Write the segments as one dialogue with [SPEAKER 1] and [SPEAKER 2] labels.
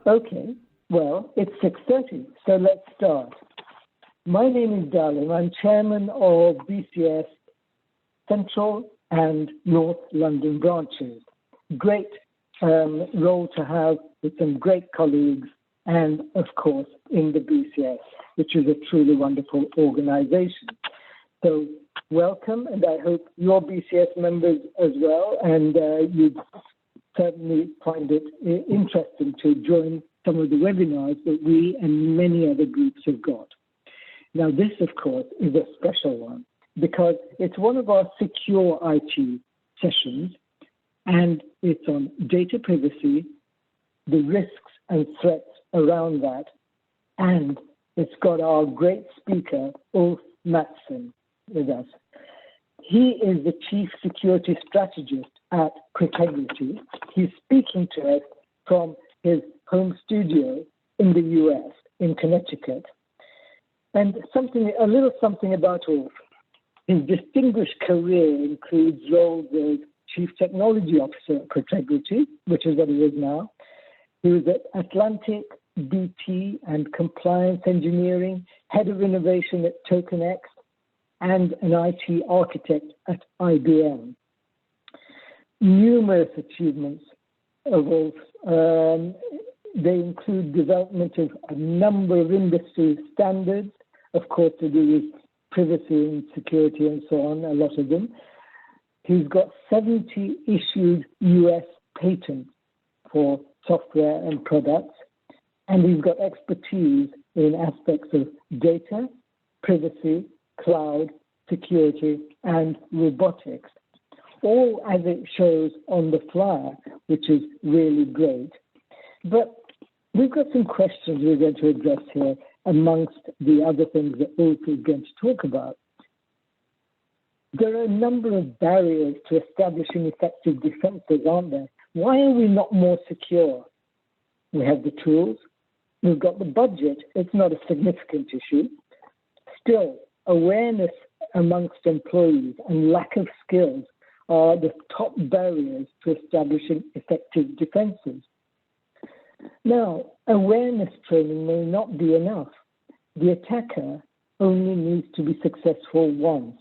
[SPEAKER 1] Okay, well, it's 6:30, so let's start. My name is Darlin. I'm chairman of BCS Central and North London branches. Great role to have with some great colleagues and, of course, in the BCS, which is a truly wonderful organization. So welcome, and I hope your BCS members as well, and you'd certainly find it interesting to join some of the webinars that we and many other groups have got. Now, this, of course, is a special one because it's one of our SecureIT sessions, and it's on data privacy, the risks and threats around that, and it's got our great speaker, Ulf Mattsson, with us. He is the Chief Security Strategist at Protegrity. He's speaking to us from his home studio in the US, in Connecticut. And a little something about Ulf. His distinguished career includes roles as Chief Technology Officer at Protegrity, which is what he is now. He was at Atlantic, BT, and Compliance Engineering, Head of Innovation at TokenX, and an IT architect at IBM. Numerous achievements of Ulf. They include development of a number of industry standards, of course, to do with privacy and security and so on, a lot of them. He's got 70 issued US patents for software and products, and he's got expertise in aspects of data, privacy, cloud, security, and robotics, all as it shows on the flyer, which is really great. But we've got some questions we're going to address here amongst the other things that Ulf is going to talk about. There are a number of barriers to establishing effective defenses, aren't there? Why are we not more secure? We have the tools, we've got the budget, it's not a significant issue. Still, awareness amongst employees and lack of skills are the top barriers to establishing effective defenses. Now, awareness training may not be enough. The attacker only needs to be successful once,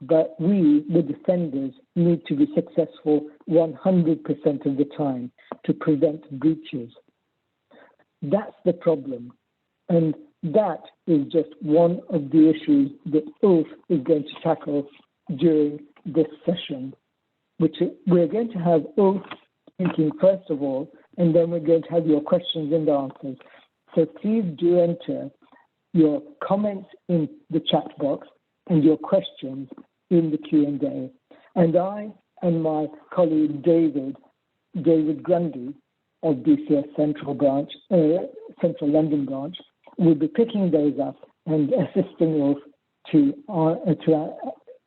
[SPEAKER 1] but we, the defenders, need to be successful 100% of the time to prevent breaches. That's the problem. And that is just one of the issues that Ulf is going to tackle during this session, which we're going to have Ulf speaking first of all, and then we're going to have your questions and answers. So please do enter your comments in the chat box and your questions in the Q&A. And I and my colleague David Grundy of BCS Central London branch, will be picking those up and assisting Ulf to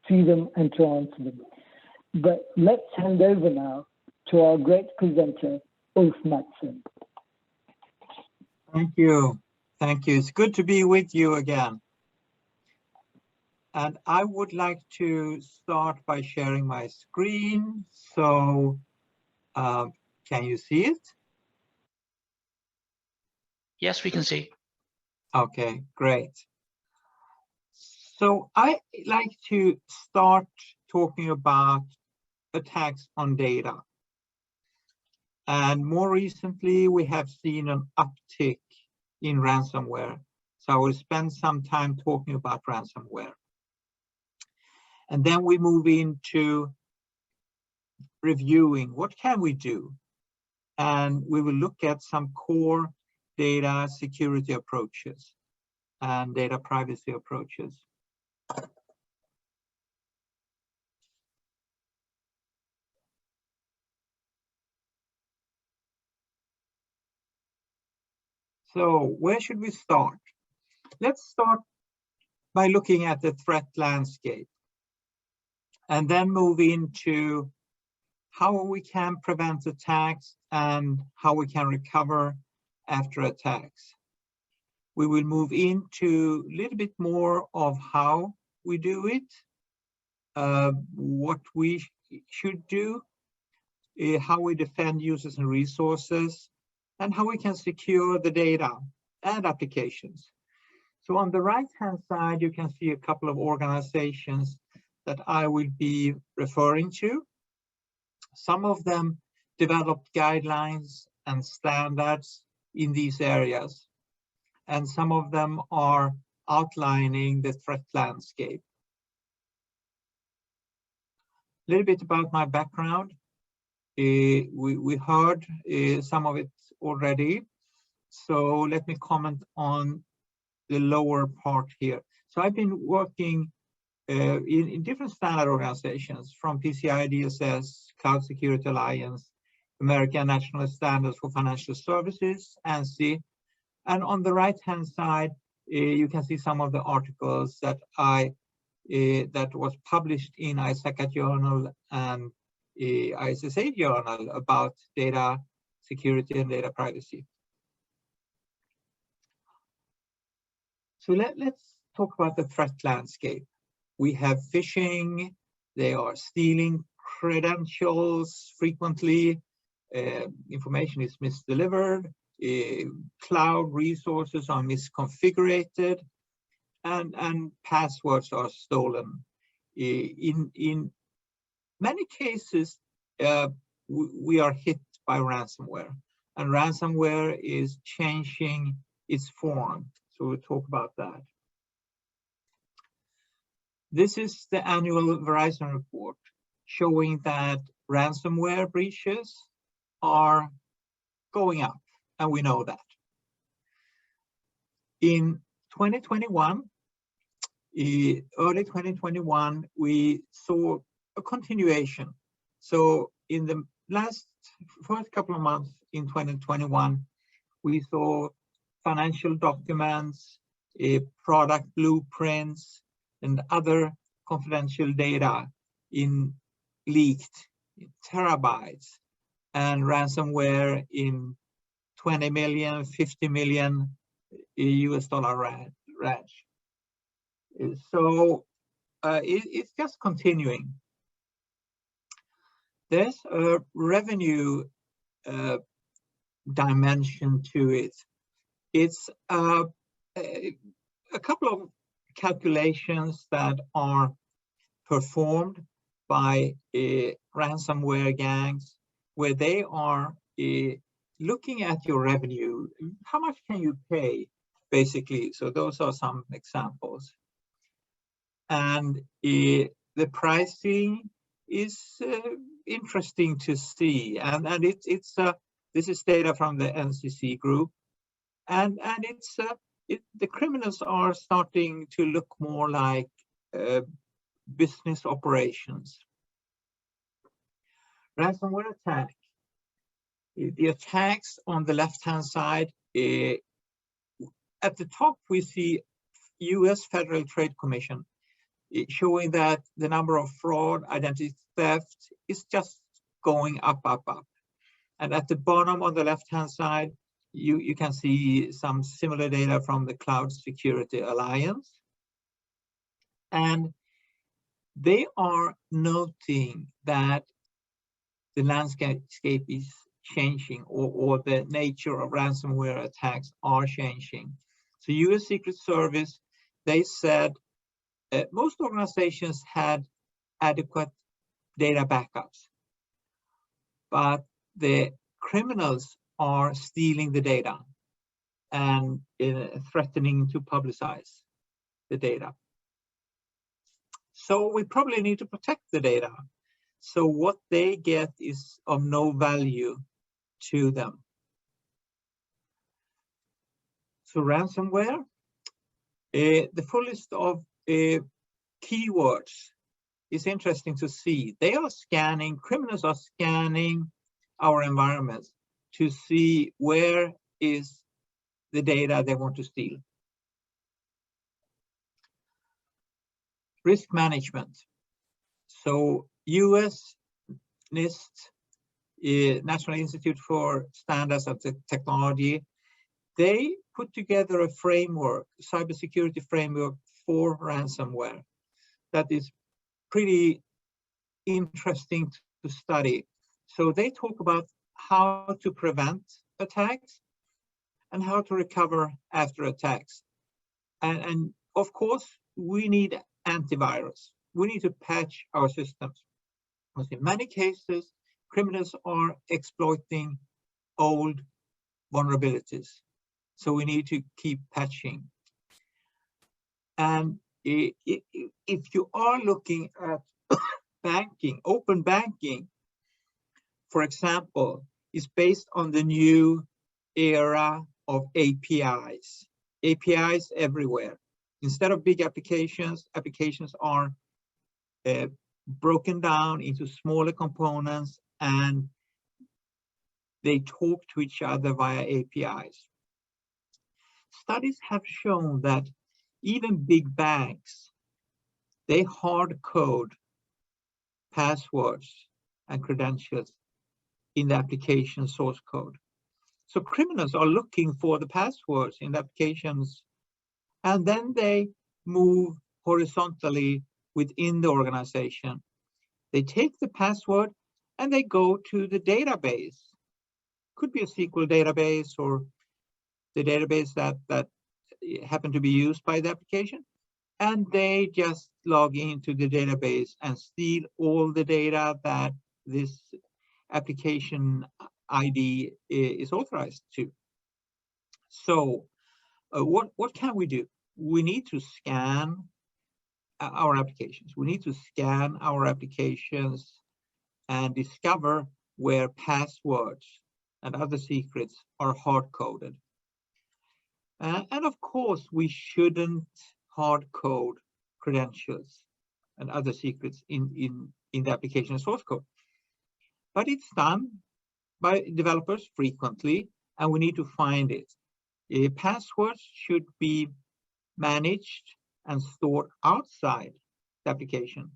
[SPEAKER 1] see them and to answer them. But let's hand over now to our great presenter, Ulf Mattsson.
[SPEAKER 2] Thank you. Thank you. It's good to be with you again. And I would like to start by sharing my screen. So can you see it?
[SPEAKER 3] Yes, we can see.
[SPEAKER 2] Okay, great. So I like to start talking about attacks on data. And more recently, we have seen an uptick in ransomware. So I will spend some time talking about ransomware. And then we move into reviewing what can we do. And we will look at some core data security approaches and data privacy approaches. So where should we start? Let's start by looking at the threat landscape and then move into how we can prevent attacks and how we can recover after attacks. We will move into a little bit more of how we do it, what we should do, how we defend users and resources, and how we can secure the data and applications. So on the right-hand side, you can see a couple of organizations that I will be referring to. Some of them developed guidelines and standards in these areas, and some of them are outlining the threat landscape. A little bit about my background. We heard some of it already, so let me comment on the lower part here. So I've been working in different standard organizations, from PCI DSS, Cloud Security Alliance, American National Standards for Financial Services, ANSI. And on the right-hand side, you can see some of the articles that that was published in ISACA Journal and ISSA Journal about data security and data privacy. So let's talk about the threat landscape. We have phishing, they are stealing credentials frequently, information is misdelivered, cloud resources are misconfigured, and passwords are stolen. In many cases, we are hit by ransomware, and ransomware is changing its form. So we'll talk about that. This is the annual Verizon report showing that ransomware breaches are going up, and we know that. In 2021, early 2021, we saw a continuation. So in the first couple of months in 2021, we saw financial documents, product blueprints, and other confidential data leaked in terabytes, and ransomware in 20 million, 50 million US dollar range. So it's just continuing. There's a revenue dimension to it. It's a couple of calculations that are performed by ransomware gangs, where they are looking at your revenue. How much can you pay, basically? So those are some examples. And the pricing is interesting to see, and this is data from the NCC group, and the criminals are starting to look more like business operations. Ransomware attack. The attacks on the left-hand side, at the top we see US Federal Trade Commission showing that the number of fraud, identity theft is just going up. And at the bottom on the left-hand side, you can see some similar data from the Cloud Security Alliance. And they are noting that the landscape is changing, or the nature of ransomware attacks are changing. So US Secret Service, they said most organizations had adequate data backups, but the criminals are stealing the data and threatening to publicize the data. So we probably need to protect the data. So what they get is of no value to them. So ransomware, the full list of keywords is interesting to see. They are scanning, criminals are scanning our environments to see where is the data they want to steal. Risk management. So US Nist, National Institute for Standards and Technology, they put together a framework, cybersecurity framework for ransomware that is pretty interesting to study. So they talk about how to prevent attacks and how to recover after attacks. And of course, we need antivirus. We need to patch our systems. Because in many cases, criminals are exploiting old vulnerabilities. So we need to keep patching. And if you are looking at banking, open banking, for example, is based on the new era of APIs. APIs everywhere. Instead of big applications, applications are broken down into smaller components and they talk to each other via APIs. Studies have shown that even big banks, they hard code passwords and credentials in the application source code. So criminals are looking for the passwords in the applications, and then they move horizontally within the organization. They take the password and they go to the database. Could be a SQL database or the database that happen to be used by the application. And they just log into the database and steal all the data that this application ID is authorized to. So what can we do? We need to scan our applications. We need to scan our applications and discover where passwords and other secrets are hard-coded. And of course, we shouldn't hard-code credentials and other secrets in the application source code. But it's done by developers frequently, and we need to find it. Passwords should be managed and stored outside the application,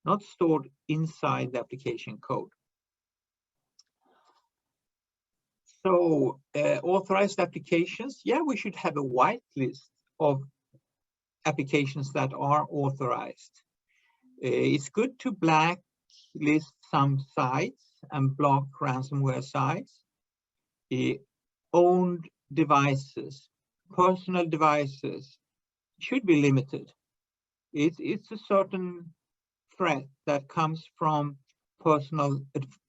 [SPEAKER 2] not stored inside the application code. So authorized applications, yeah, we should have a whitelist of applications that are authorized. It's good to blacklist some sites and block ransomware sites. Owned devices, personal devices should be limited. It's a certain threat that comes from personal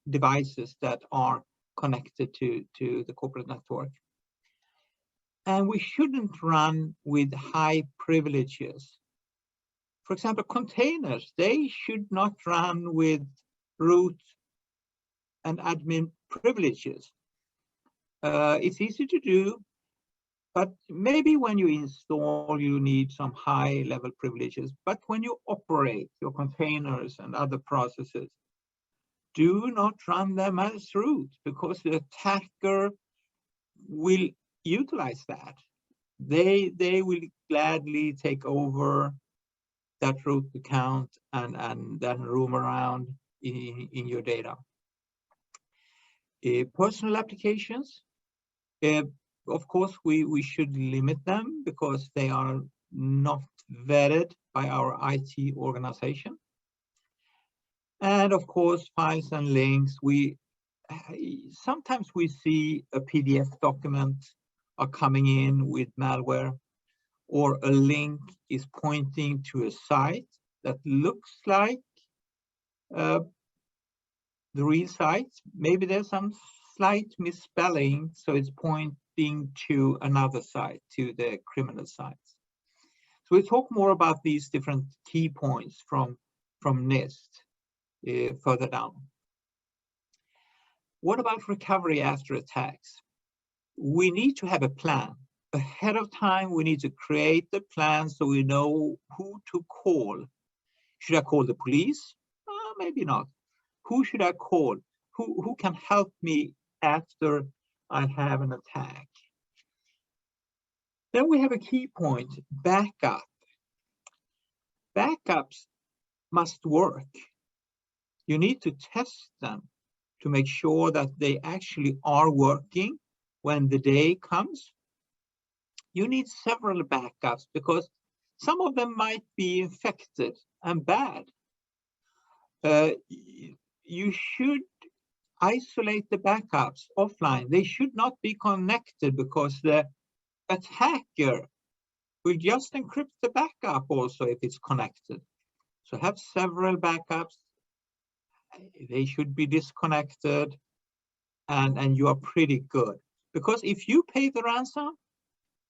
[SPEAKER 2] devices that are connected to the corporate network. And we shouldn't run with high privileges. For example, containers, they should not run with root and admin privileges. It's easy to do, but maybe when you install, you need some high-level privileges. But when you operate your containers and other processes, do not run them as root, because the attacker will utilize that. They will gladly take over that root account and then roam around in your data. Personal applications, of course, we should limit them because they are not vetted by our IT organization. And of course, files and links. Sometimes we see a PDF document are coming in with malware, or a link is pointing to a site that looks like the real site. Maybe there's some slight misspelling, so it's pointing to another site, to the criminal sites. So we'll talk more about these different key points from Nist further down. What about recovery after attacks? We need to have a plan. Ahead of time, we need to create the plan so we know who to call. Should I call the police? Maybe not. Who should I call? Who can help me after I have an attack? Then we have a key point, backup. Backups must work. You need to test them to make sure that they actually are working when the day comes. You need several backups because some of them might be infected and bad. You should isolate the backups offline. They should not be connected because the attacker will just encrypt the backup also if it's connected. So have several backups. They should be disconnected, and you are pretty good. Because if you pay the ransom,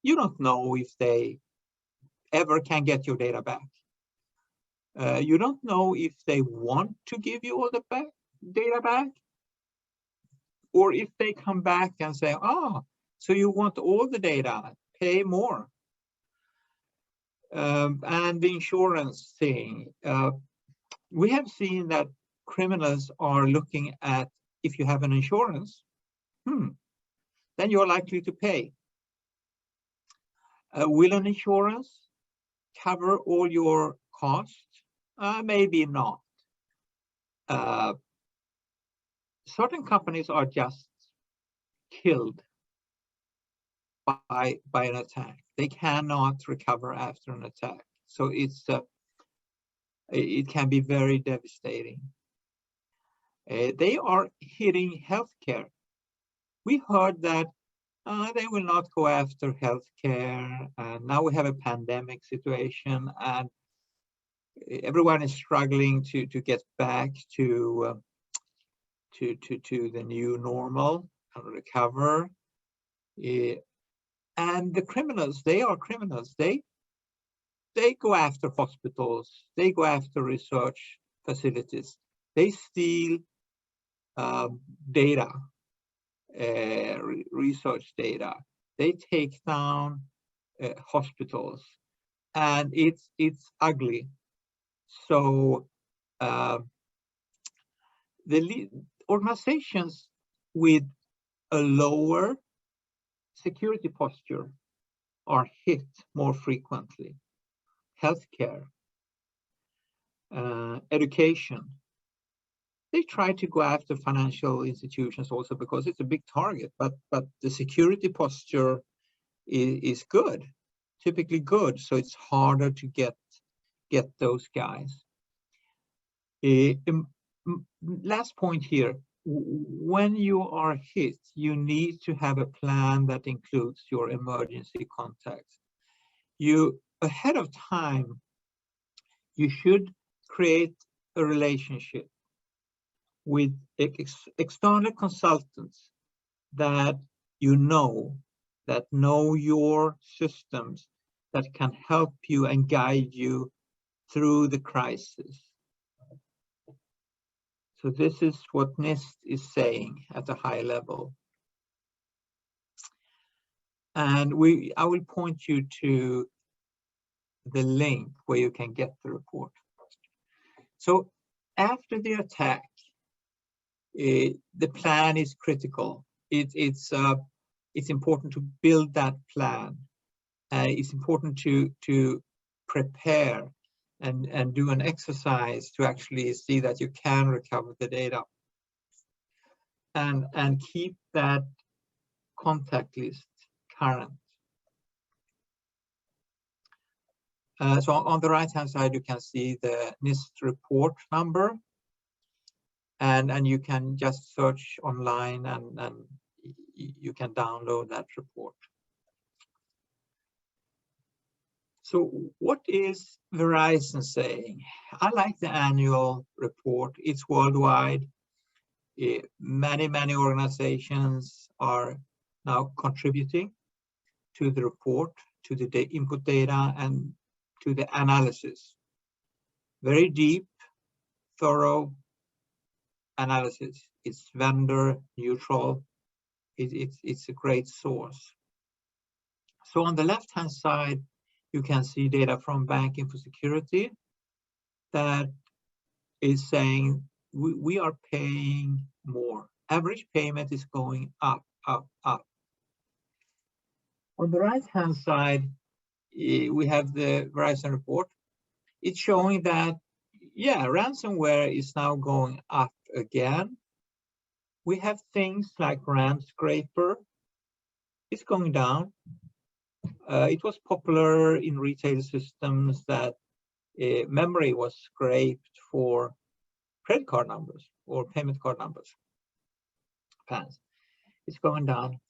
[SPEAKER 2] you don't know if they ever can get your data back. You don't know if they want to give you all the data back, or if they come back and say, oh, so you want all the data, pay more. And the insurance thing, we have seen that criminals are looking at, if you have an insurance, then you're likely to pay. Will an insurance cover all your costs? Maybe not. Certain companies are just killed by an attack. They cannot recover after an attack. So it can be very devastating. They are hitting healthcare. We heard that they will not go after healthcare, and now we have a pandemic situation, and everyone is struggling to get back to the new normal and recover. And the criminals, they are criminals. They go after hospitals. They go after research facilities. They steal data, research data. They take down hospitals, and it's ugly. So the organizations with a lower security posture are hit more frequently. Healthcare, education. They try to go after financial institutions also because it's a big target, but the security posture is good, typically good, so it's harder to get those guys. Last point here, when you are hit, you need to have a plan that includes your emergency contacts. You, ahead of time, you should create a relationship with external consultants that you know, that know your systems, that can help you and guide you through the crisis. So this is what Nist is saying at a high level. And I will point you to the link where you can get the report. So after the attack, the plan is critical. It's important to build that plan. It's important to prepare and do an exercise to actually see that you can recover the data, and keep that contact list current. So on the right hand side you can see the Nist report number, and you can just search online and you can download that report. So what is Verizon saying? I like the annual report. It's worldwide. Many organizations are now contributing to the report, to the input data, and to the analysis. Very deep, thorough analysis. It's vendor neutral. It's a great source. So on the left-hand side, you can see data from Bank Info Security that is saying we are paying more. Average payment is going up. On the right-hand side, we have the Verizon report. It's showing that, yeah, ransomware is now going up again. We have things like RAM scraper. It's going down. It was popular in retail systems that memory was scraped for credit card numbers or payment card numbers. pass. It's going down.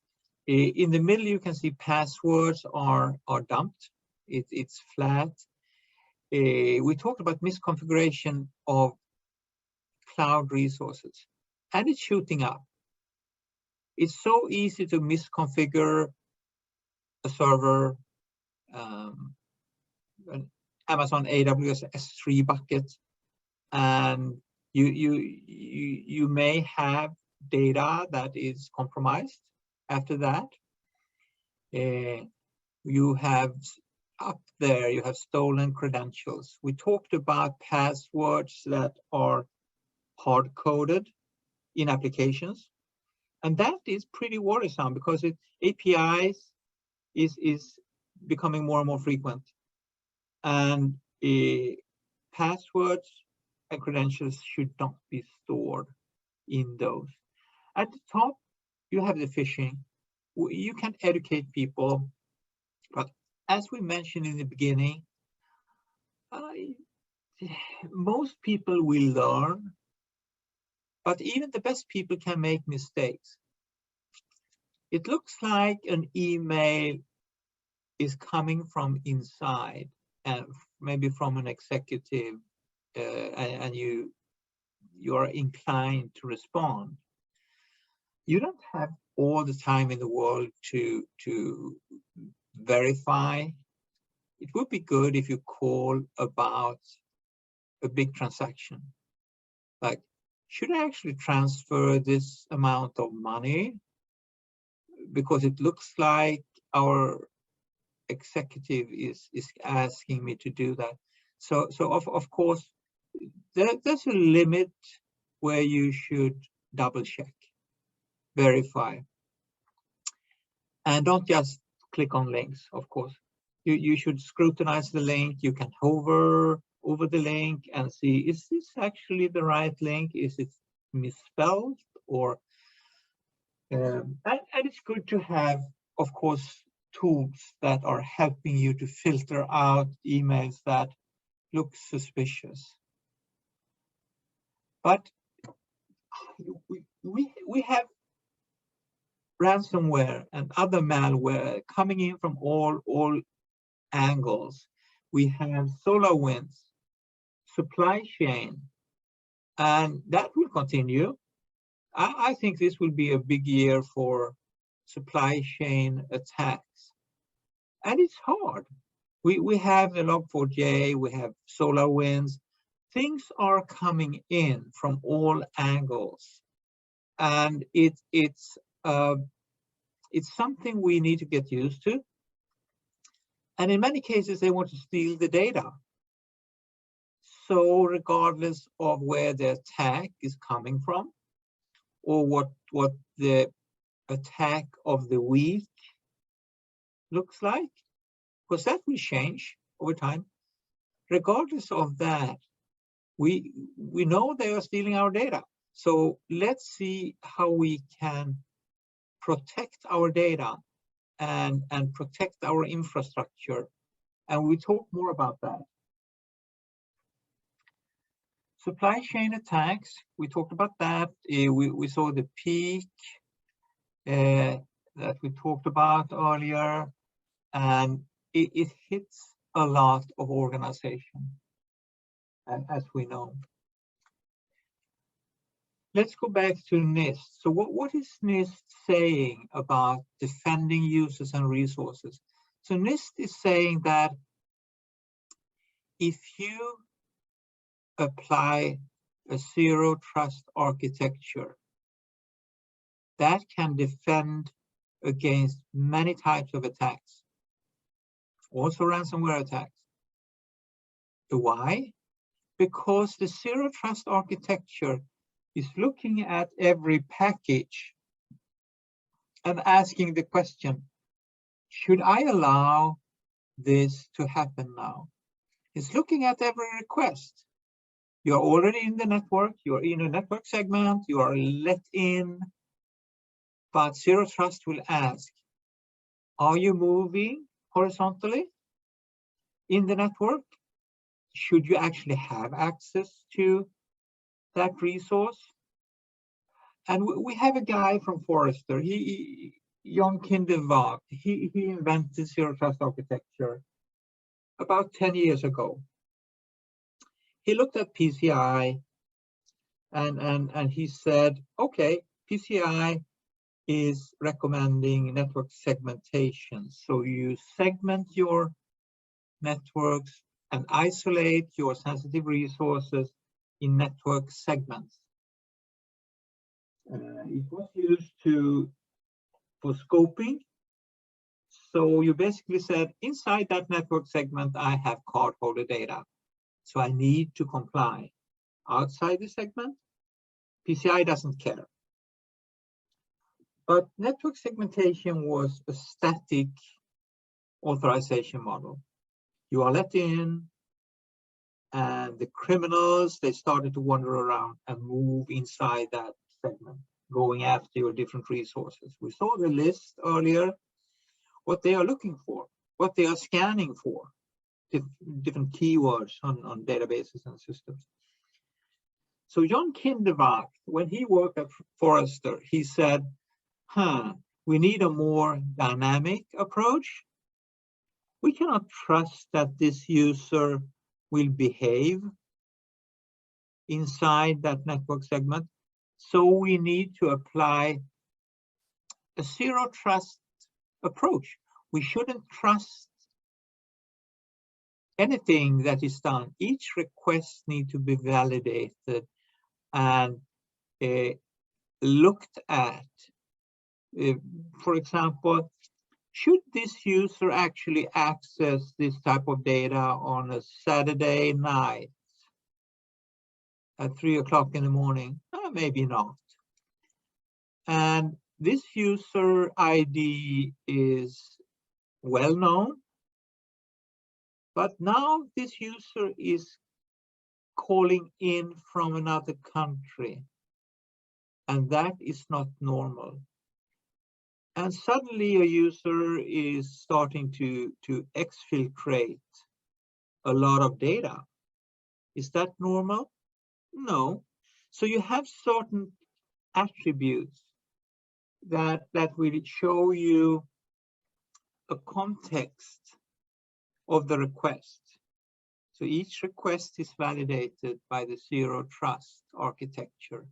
[SPEAKER 2] In the middle, you can see passwords are dumped. It's flat. We talked about misconfiguration of cloud resources, and it's shooting up. It's so easy to misconfigure a server, an Amazon AWS S3 bucket, and you may have data that is compromised. After that, you have up there, you have stolen credentials. We talked about passwords that are hard-coded in applications, and that is pretty worrisome because APIs is becoming more and more frequent, and passwords and credentials should not be stored in those. At the top, you have the phishing. You can educate people, but as we mentioned in the beginning, most people will learn, but even the best people can make mistakes. It looks like an email is coming from inside, and maybe from an executive, and you are inclined to respond. You don't have all the time in the world to verify. It would be good if you call about a big transaction, like, should I actually transfer this amount of money? Because it looks like our executive is asking me to do that. So of course, there's a limit where you should double check, verify, and don't just click on links. Of course, you should scrutinize the link. You can hover over the link and see, is this actually the right link? Is it misspelled? Or and it's good to have, of course, tools that are helping you to filter out emails that look suspicious. But we have ransomware and other malware coming in from all angles. We have SolarWinds, supply chain, and that will continue. I think this will be a big year for supply chain attacks, and it's hard. We have the Log4j, we have SolarWinds. Things are coming in from all angles, and it's something we need to get used to. And in many cases, they want to steal the data. So regardless of where the attack is coming from, or what the attack of the week looks like, because that will change over time. Regardless of that, we know they are stealing our data. So let's see how we can protect our data and protect our infrastructure. And we talk more about that. Supply chain attacks, we talked about that. We saw the peak that we talked about earlier, and it hits a lot of organizations, as we know. Let's go back to Nist. So what is Nist saying about defending users and resources? So Nist is saying that if you apply a zero trust architecture, that can defend against many types of attacks, also ransomware attacks. Why? Because the zero trust architecture is looking at every package and asking the question, should I allow this to happen now? It's looking at every request. You're already in the network, you're in a network segment, you are let in, but zero trust will ask, are you moving horizontally in the network? Should you actually have access to that resource? And we have a guy from Forrester, Jon Kindervag, he invented zero trust architecture about 10 years ago. He looked at PCI and he said, okay, PCI is recommending network segmentation. So you segment your networks and isolate your sensitive resources in network segments. It was used for scoping. So you basically said, inside that network segment, I have cardholder data. So I need to comply. Outside the segment, PCI doesn't care. But network segmentation was a static authorization model. You are let in, and the criminals, they started to wander around and move inside that segment, going after your different resources. We saw the list earlier, what they are looking for, what they are scanning for, different keywords on databases and systems. So Jon Kindervag, when he worked at Forrester, he said, we need a more dynamic approach. We cannot trust that this user will behave inside that network segment. So we need to apply a zero trust approach. We shouldn't trust anything that is done. Each request needs to be validated and looked at. For example, should this user actually access this type of data on a Saturday night at 3 o'clock in the morning? Maybe not. And this user ID is well known, but now this user is calling in from another country, and that is not normal. And suddenly a user is starting to exfiltrate a lot of data. Is that normal? No. So you have certain attributes that will show you a context of the request. So each request is validated by the zero trust architecture.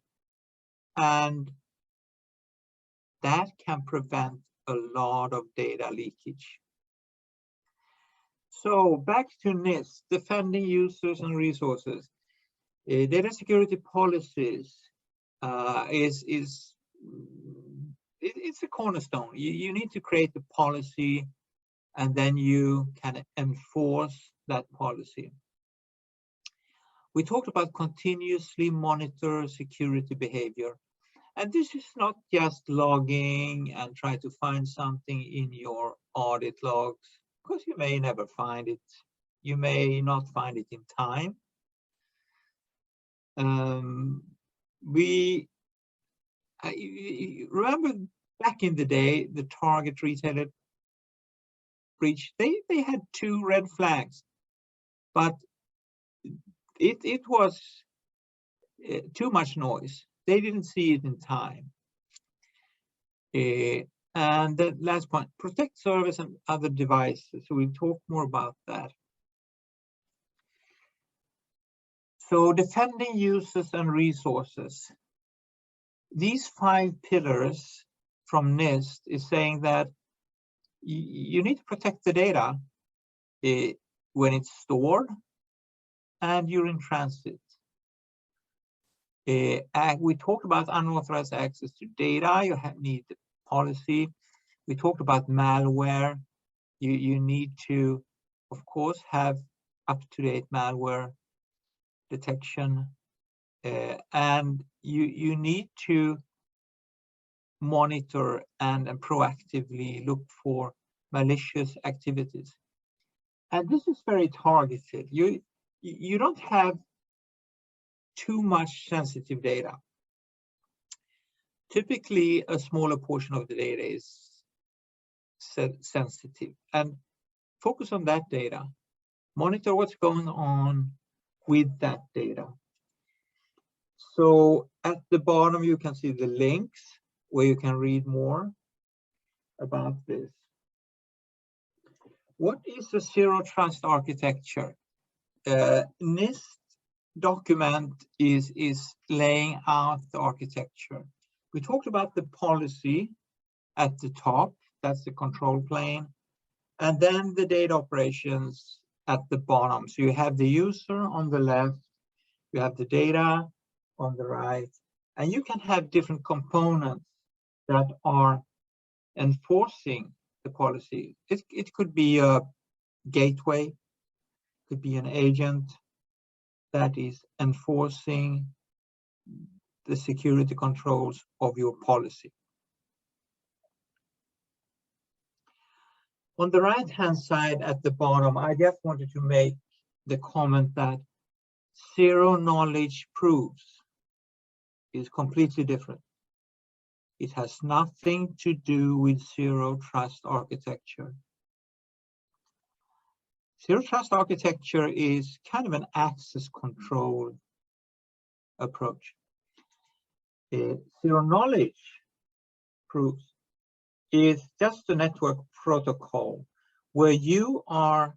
[SPEAKER 2] And that can prevent a lot of data leakage. So back to Nist, defending users and resources. Data security policies it's a cornerstone. You need to create the policy, and then you can enforce that policy. We talked about continuously monitor security behavior. And this is not just logging and try to find something in your audit logs, because you may never find it. You may not find it in time. Remember back in the day, the Target retailer breach, they had 2 red flags, but it was too much noise. They didn't see it in time. And the last point, protect servers and other devices. So we'll talk more about that. So defending users and resources. These 5 pillars from Nist is saying that you need to protect the data when it's stored and you're in transit. We talked about unauthorized access to data. You need the policy. We talked about malware. You need to, of course, have up-to-date malware detection, and you need to monitor and proactively look for malicious activities. And this is very targeted. You don't have too much sensitive data. Typically, a smaller portion of the data is sensitive, and focus on that data. Monitor what's going on with that data. So at the bottom, you can see the links where you can read more about this. What is a zero trust architecture? Nist document is laying out the architecture. We talked about the policy at the top, that's the control plane, and then the data operations at the bottom. So you have the user on the left, you have the data on the right, and you can have different components that are enforcing the policy. It could be a gateway, could be an agent that is enforcing the security controls of your policy. On the right-hand side at the bottom, I just wanted to make the comment that zero knowledge proofs is completely different. It has nothing to do with zero trust architecture. Zero trust architecture is kind of an access control approach. Zero knowledge proofs is just a network protocol where you are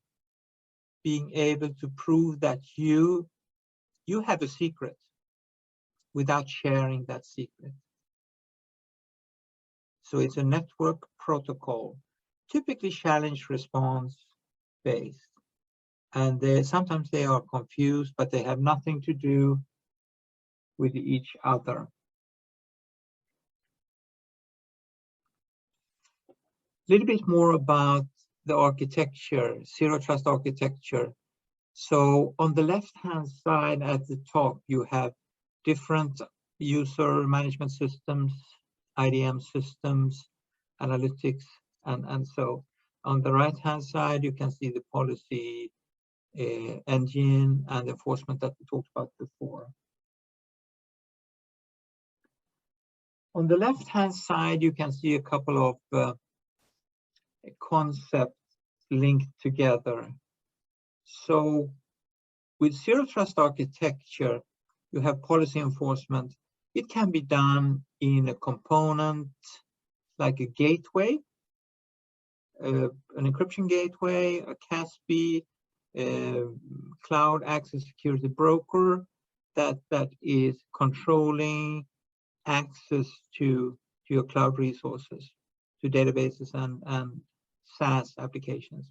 [SPEAKER 2] being able to prove that you have a secret without sharing that secret. So it's a network protocol, typically challenge response based. And sometimes they are confused, but they have nothing to do with each other. A little bit more about the architecture, zero trust architecture. So on the left-hand side at the top, you have different user management systems, IDM systems, analytics, and so. On the right-hand side, you can see the policy engine and enforcement that we talked about before. On the left-hand side, you can see a couple of concepts linked together. So with zero trust architecture, you have policy enforcement. It can be done in a component like a gateway, an encryption gateway, a CASB, cloud access security broker that is controlling access to your cloud resources, to databases and SaaS applications.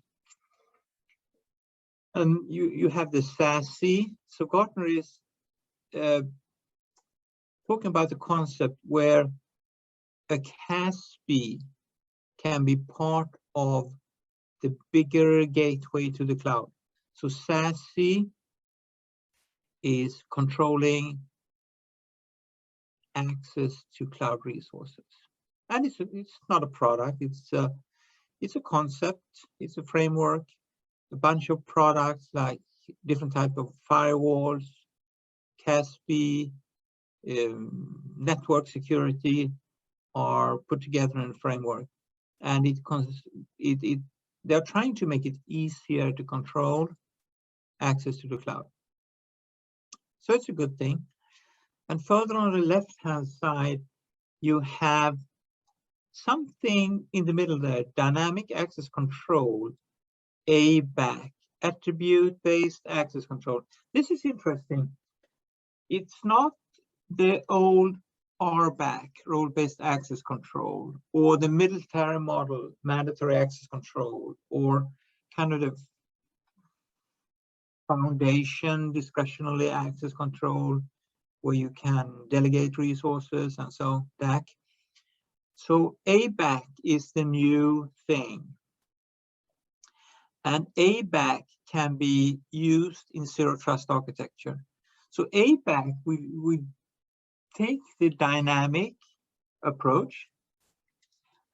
[SPEAKER 2] And you have the SASE. So Gartner is talking about the concept where a CASB can be part of the bigger gateway to the cloud. So SASE is controlling access to cloud resources. And it's not a product, it's a concept, it's a framework, a bunch of products like different type of firewalls, CASB, network security are put together in a framework. And they're trying to make it easier to control access to the cloud. So it's a good thing. And further on the left-hand side, you have something in the middle there, dynamic access control, Abac, attribute-based access control. This is interesting. It's not the old RBAC, role-based access control, or the military model, mandatory access control, or kind of the foundation discretionary access control, where you can delegate resources and so DAC. So Abac is the new thing. And Abac can be used in zero trust architecture. So Abac, we take the dynamic approach,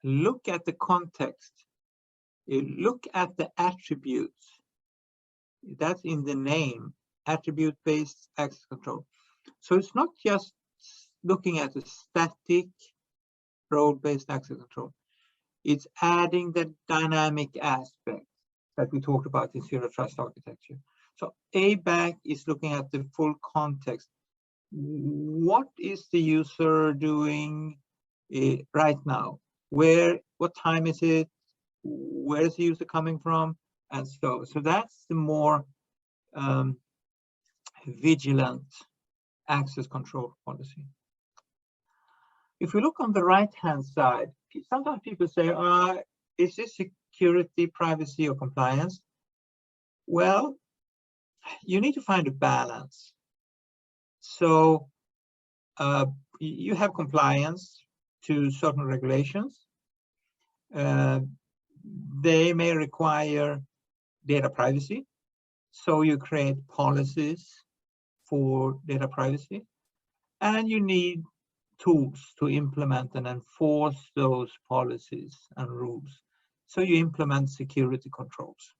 [SPEAKER 2] look at the context, look at the attributes. That's in the name, attribute-based access control. So it's not just looking at the static role-based access control. It's adding the dynamic aspect that we talked about in zero trust architecture. So Abac is looking at the full context. what is the user doing right now? What time is it? Where is the user coming from? And so that's the more vigilant access control policy. If we look on the right-hand side, sometimes people say, is this security, privacy, or compliance? Well, you need to find a balance. So you have compliance to certain regulations. They may require data privacy. So you create policies for data privacy. And you need tools to implement and enforce those policies and rules. So you implement security controls.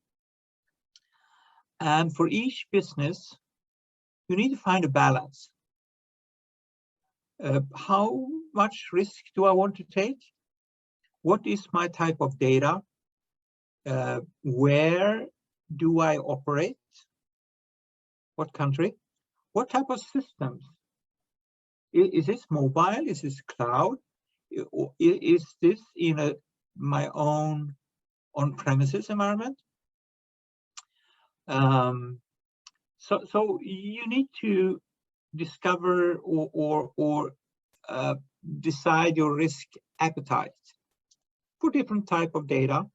[SPEAKER 2] And for each business, you need to find a balance. How much risk do I want to take? What is my type of data? Where do I operate? What country? What type of systems? Is this mobile? Is this cloud? Is this in my own on-premises environment? So you need to discover or decide your risk appetite for different type of data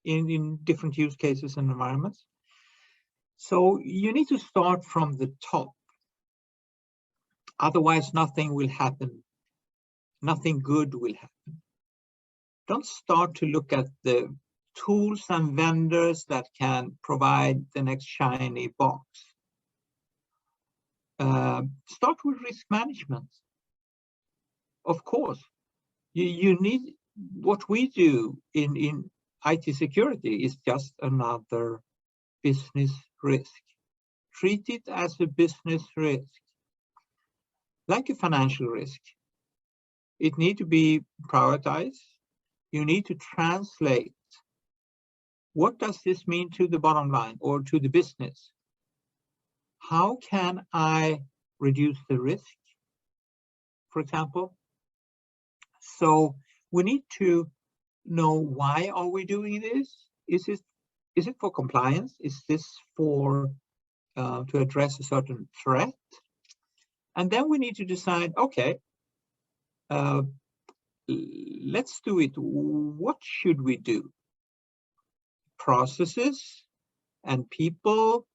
[SPEAKER 2] in different use cases and environments. So you need to start from the top. Otherwise, nothing will happen. Nothing good will happen. Don't start to look at the tools and vendors that can provide the next shiny box. Start with risk management. Of course, you need, what we do in IT security is just another business risk. Treat it as a business risk, like a financial risk. It needs to be prioritized. You need to translate. What does this mean to the bottom line or to the business? How can I reduce the risk, for example? So we need to know, why are we doing this? Is it for compliance? Is this for to address a certain threat? And then we need to decide, okay, let's do it. What should we do? Processes and people.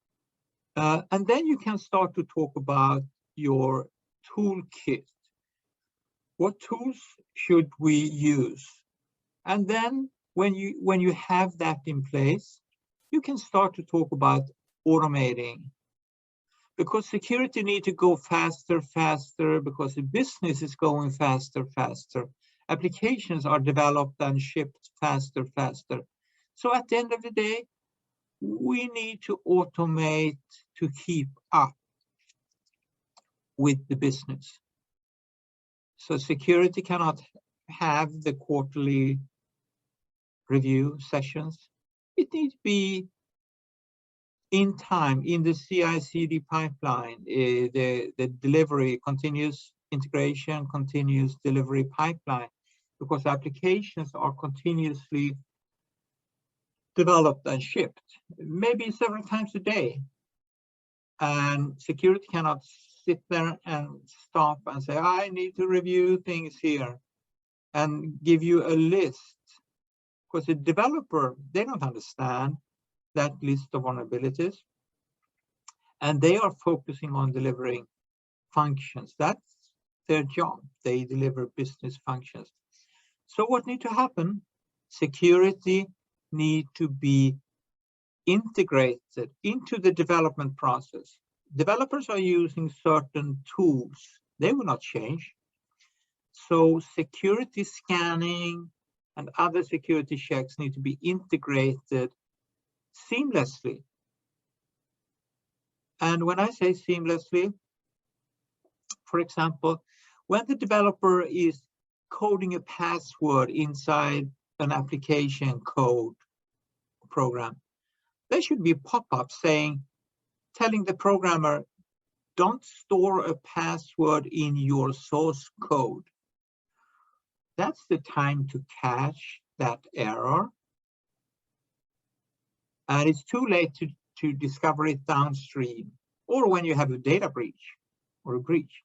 [SPEAKER 2] And then you can start to talk about your toolkit. What tools should we use? And then when you have that in place, you can start to talk about automating. Because security needs to go faster, because the business is going faster. Applications are developed and shipped faster. So at the end of the day, we need to automate to keep up with the business. So security cannot have the quarterly review sessions. It needs to be in time, in the CI/CD pipeline, the delivery, continuous integration, continuous delivery pipeline, because applications are continuously developed and shipped, maybe several times a day. And security cannot sit there and stop and say, I need to review things here and give you a list. Because the developer, they don't understand that list of vulnerabilities. And they are focusing on delivering functions. That's their job. They deliver business functions. So what needs to happen? Security needs to be integrated into the development process. Developers are using certain tools. They will not change. So security scanning and other security checks need to be integrated seamlessly. And when I say seamlessly, for example, when the developer is coding a password inside an application code program, there should be a pop-up telling the programmer, don't store a password in your source code. That's the time to catch that error. And it's too late to discover it downstream or when you have a data breach or a breach.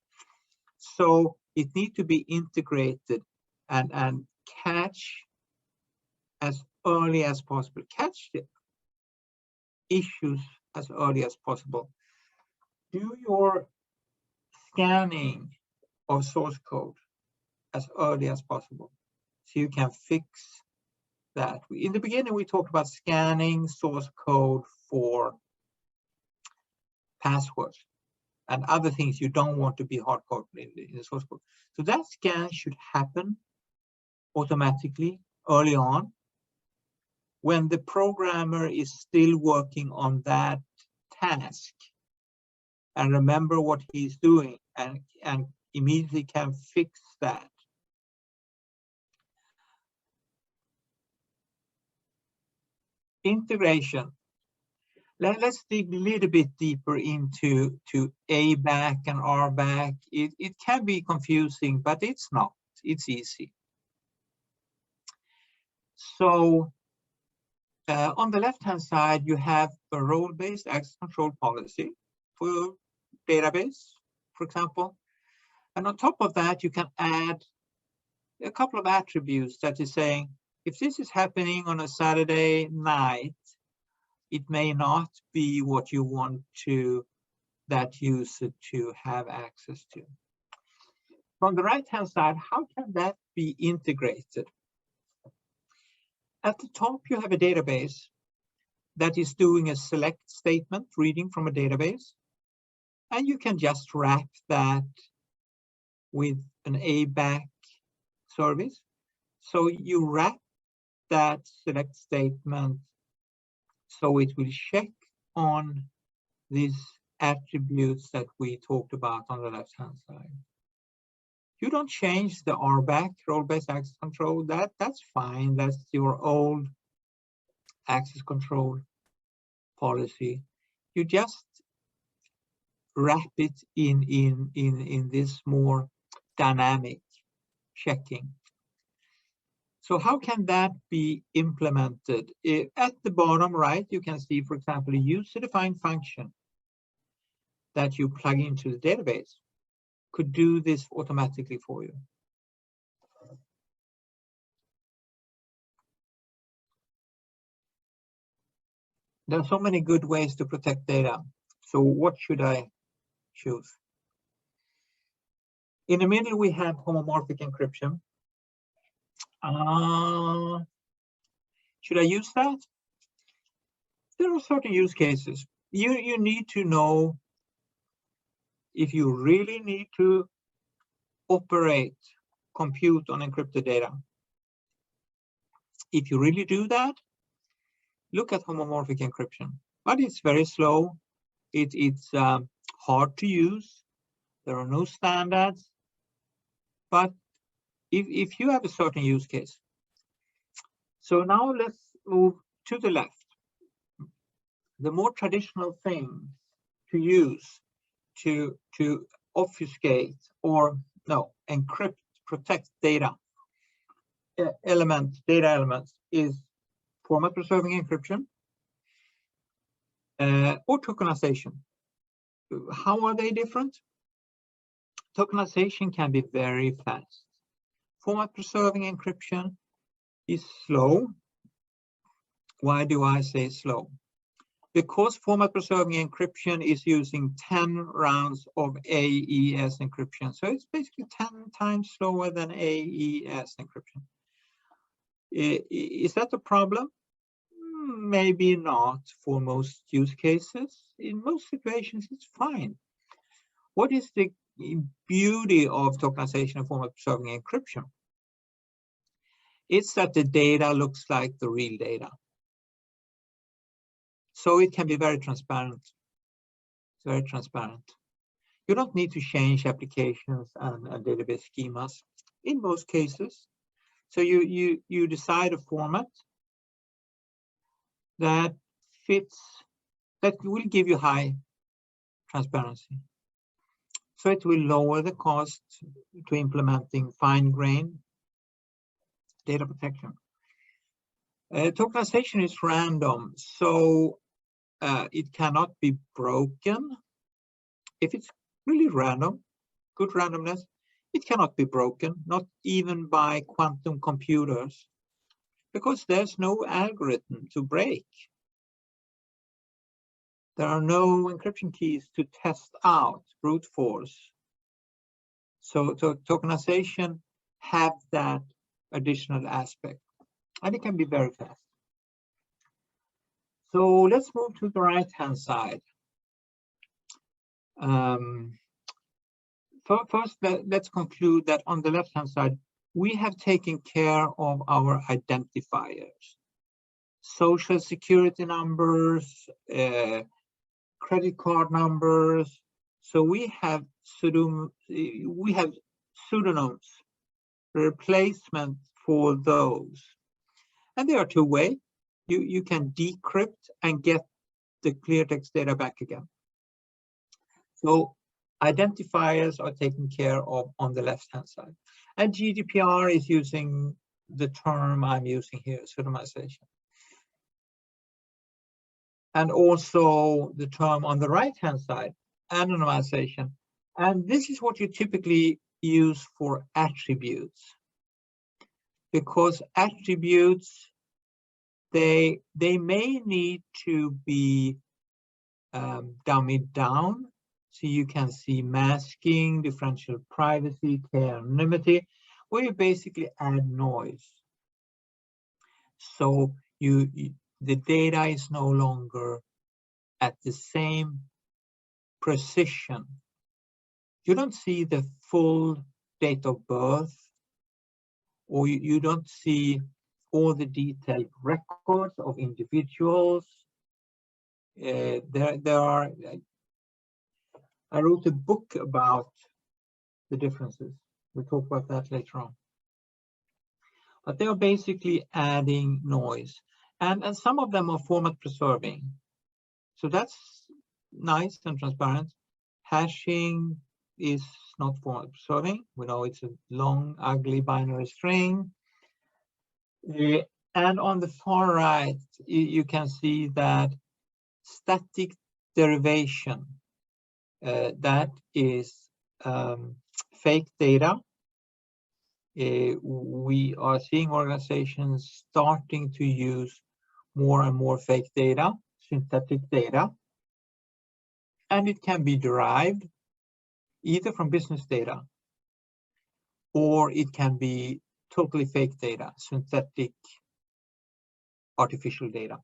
[SPEAKER 2] So it needs to be integrated and catch as early as possible. Catch the issues as early as possible. Do your scanning of source code as early as possible so you can fix that. In the beginning, we talked about scanning source code for passwords and other things you don't want to be hard-coded in the source code. So that scan should happen automatically early on when the programmer is still working on that task and remember what he's doing and immediately can fix that. Integration. Let's dig a little bit deeper into Abac and Abac. It can be confusing, but it's not. It's easy. So on the left-hand side, you have a role-based access control policy for your database, for example. And on top of that, you can add a couple of attributes that is saying, if this is happening on a Saturday night, it may not be what you want that user to have access to. From the right-hand side, how can that be integrated? At the top, you have a database that is doing a select statement, reading from a database. And you can just wrap that with an Abac service. So you wrap that select statement so it will check on these attributes that we talked about on the left-hand side. You don't change the Abac, role-based access control. That's fine. That's your old access control policy. You just wrap it in this more dynamic checking. So how can that be implemented? At the bottom right, you can see, for example, a user-defined function that you plug into the database could do this automatically for you. There are so many good ways to protect data. So what should I choose? In the middle, we have homomorphic encryption. Should I use that? There are certain use cases. You need to know if you really need to operate, compute on encrypted data. If you really do that, look at homomorphic encryption. But it's very slow. It's hard to use. There are no standards. But if you have a certain use case. So now let's move to the left. The more traditional thing to use to obfuscate or encrypt, protect data elements is format preserving encryption or tokenization. How are they different? Tokenization can be very fast. Format preserving encryption is slow. Why do I say slow? Because format preserving encryption is using 10 rounds of AES encryption. So it's basically 10 times slower than AES encryption. Is that a problem? Maybe not for most use cases. In most situations, it's fine. What is the beauty of tokenization and format preserving encryption? It's that the data looks like the real data. So it can be very transparent. It's very transparent. You don't need to change applications and database schemas in most cases. So you decide a format that fits, that will give you high transparency. So it will lower the cost to implementing fine-grained data protection. Tokenization is random, so it cannot be broken. If it's really random, good randomness, it cannot be broken, not even by quantum computers, because there's no algorithm to break. There are no encryption keys to test out, brute force. So tokenization have that additional aspect, and it can be very fast. So let's move to the right-hand side. First, let's conclude that on the left-hand side, we have taken care of our identifiers, social security numbers, credit card numbers. So we have pseudonyms, replacement for those. And there are two ways. You can decrypt and get the clear text data back again. So identifiers are taken care of on the left-hand side. And GDPR is using the term I'm using here, pseudonymization. And also the term on the right-hand side, anonymization. And this is what you typically use for attributes. Because attributes, they may need to be dummied down. So you can see masking, differential privacy, k-anonymity, where you basically add noise. So the data is no longer at the same precision. You don't see the full date of birth, or you don't see all the detailed records of individuals. I wrote a book about the differences. We'll talk about that later on. But they are basically adding noise. And some of them are format preserving. So that's nice and transparent. Hashing is not format preserving. We know it's a long, ugly binary string. And on the far right, you can see that static derivation, that is fake data. We are seeing organizations starting to use more and more fake data, synthetic data, and it can be derived either from business data, or it can be totally fake data, synthetic artificial data,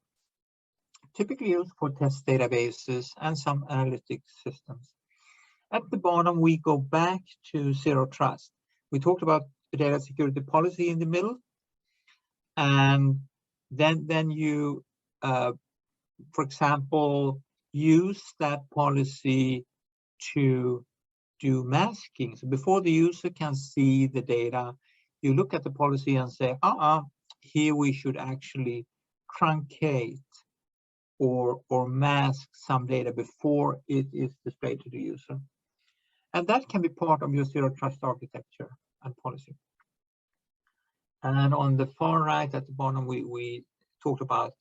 [SPEAKER 2] typically used for test databases and some analytic systems. At the bottom, we go back to zero trust. We talked about the data security policy in the middle, and then you, for example, use that policy to do masking. So before the user can see the data, you look at the policy and say, here we should actually truncate or mask some data before it is displayed to the user. And that can be part of your zero trust architecture and policy. And on the far right at the bottom, we talked about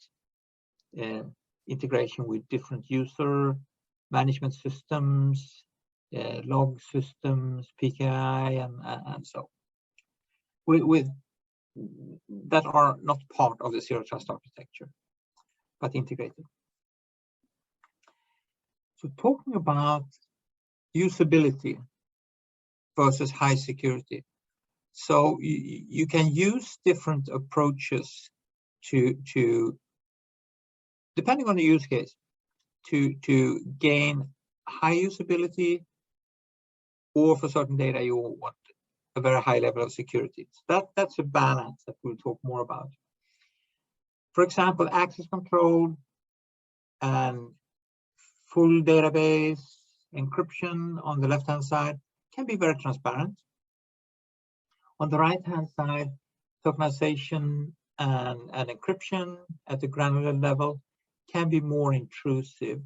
[SPEAKER 2] integration with different user management systems, log systems, PKI, and so with that are not part of the zero trust architecture, but integrated. So talking about usability versus high security. So you can use different approaches to depending on the use case, to gain high usability, or for certain data you want a very high level of security. So that's a balance that we'll talk more about. For example, access control and full database encryption on the left-hand side can be very transparent. On the right-hand side, tokenization and encryption at the granular level can be more intrusive.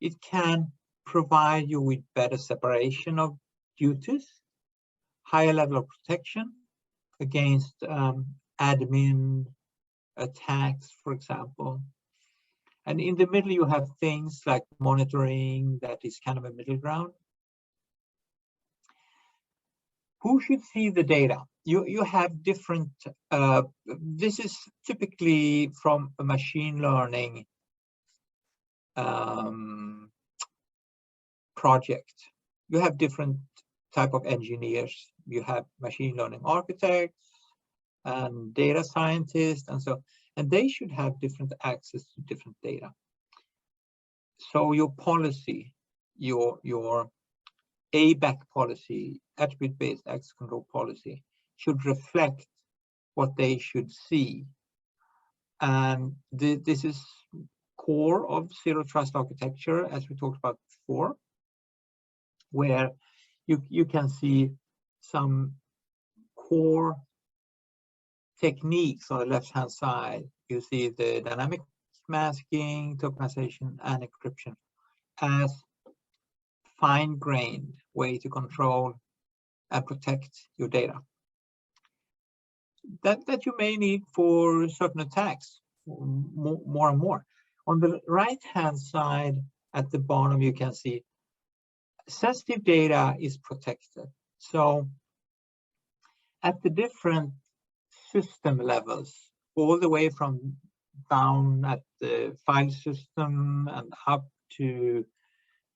[SPEAKER 2] It can provide you with better separation of duties, higher level of protection against admin attacks, for example. And in the middle, you have things like monitoring that is kind of a middle ground. Who should see the data? You have different, this is typically from a machine learning project. You have different type of engineers. You have machine learning architects and data scientists and so, and they should have different access to different data. So your policy, your Abac policy, attribute-based access control policy, should reflect what they should see. And this is core of zero trust architecture, as we talked about before, where you can see some core techniques on the left-hand side. You see the dynamic masking, tokenization, and encryption as fine-grained way to control and protect your data. That you may need for certain attacks more and more. On the right-hand side at the bottom, you can see sensitive data is protected. So at the different system levels, all the way from down at the file system and up to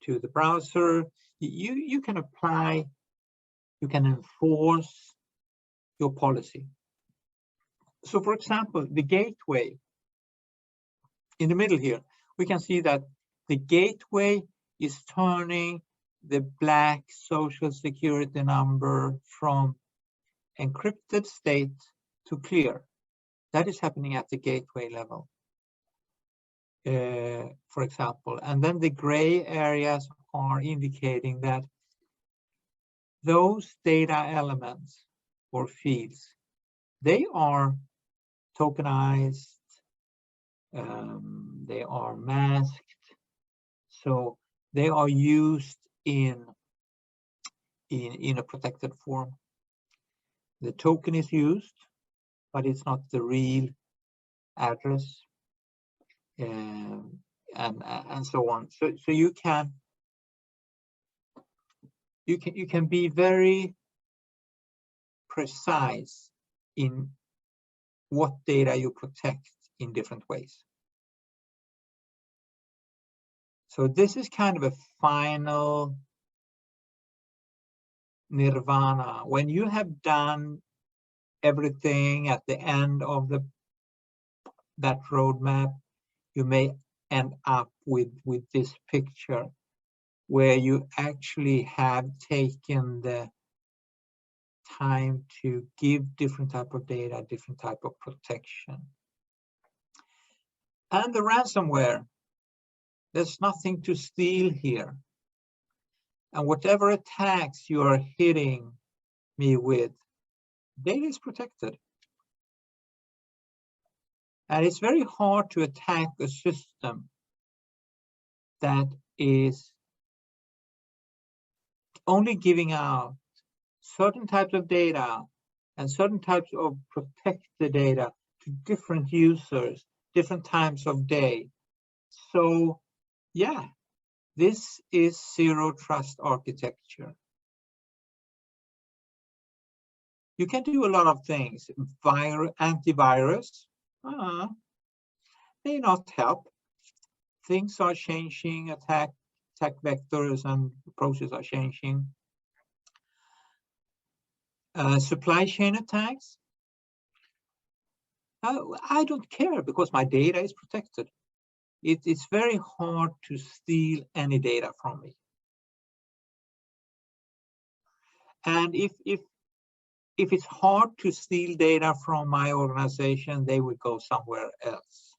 [SPEAKER 2] the browser, you can apply, you can enforce your policy. So for example, the gateway in the middle here, we can see that the gateway is turning the black social security number from encrypted state to clear. That is happening at the gateway level, for example. And then the gray areas are indicating that those data elements or fields, they are tokenized, they are masked, so they are used in a protected form. The token is used, but it's not the real address, and so on. So you can be very precise in what data you protect in different ways. So this is kind of a final nirvana. When you have done everything at the end of that roadmap, you may end up with this picture where you actually have taken the time to give different type of data, different type of protection. And the ransomware, there's nothing to steal here. And whatever attacks you are hitting me with, data is protected. And it's very hard to attack a system that is only giving out certain types of data and certain types of protected data to different users, different times of day. So yeah, this is zero trust architecture. You can do a lot of things. Antivirus may not help. Things are changing, attack vectors and approaches are changing. Supply chain attacks. I don't care because my data is protected. It's very hard to steal any data from me. And if it's hard to steal data from my organization, they will go somewhere else.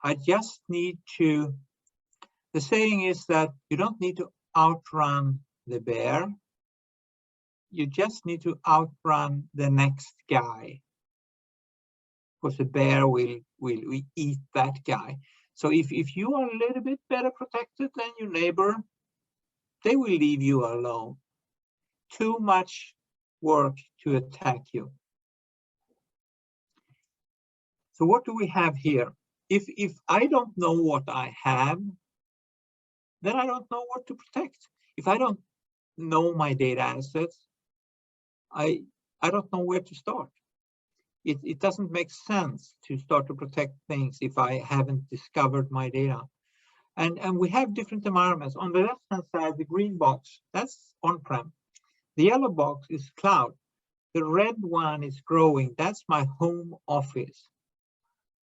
[SPEAKER 2] I just need to, the saying is that you don't need to outrun the bear. You just need to outrun the next guy, because the bear will eat that guy. So if you are a little bit better protected than your neighbor, they will leave you alone. Too much work to attack you. So what do we have here? If I don't know what I have, then I don't know what to protect. If I don't know my data assets, I don't know where to start. It doesn't make sense to start to protect things if I haven't discovered my data. And we have different environments. On the left-hand side, the green box, that's on-prem. The yellow box is cloud. The red one is growing. That's my home office.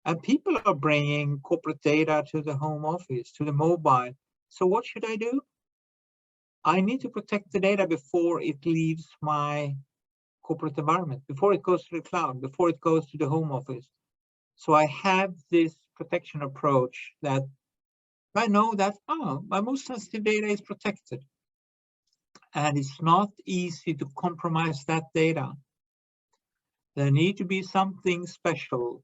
[SPEAKER 2] And people are bringing corporate data to the home office, to the mobile. So what should I do? I need to protect the data before it leaves my corporate environment, before it goes to the cloud, before it goes to the home office. So I have this protection approach that I know that, my most sensitive data is protected. And it's not easy to compromise that data. There needs to be something special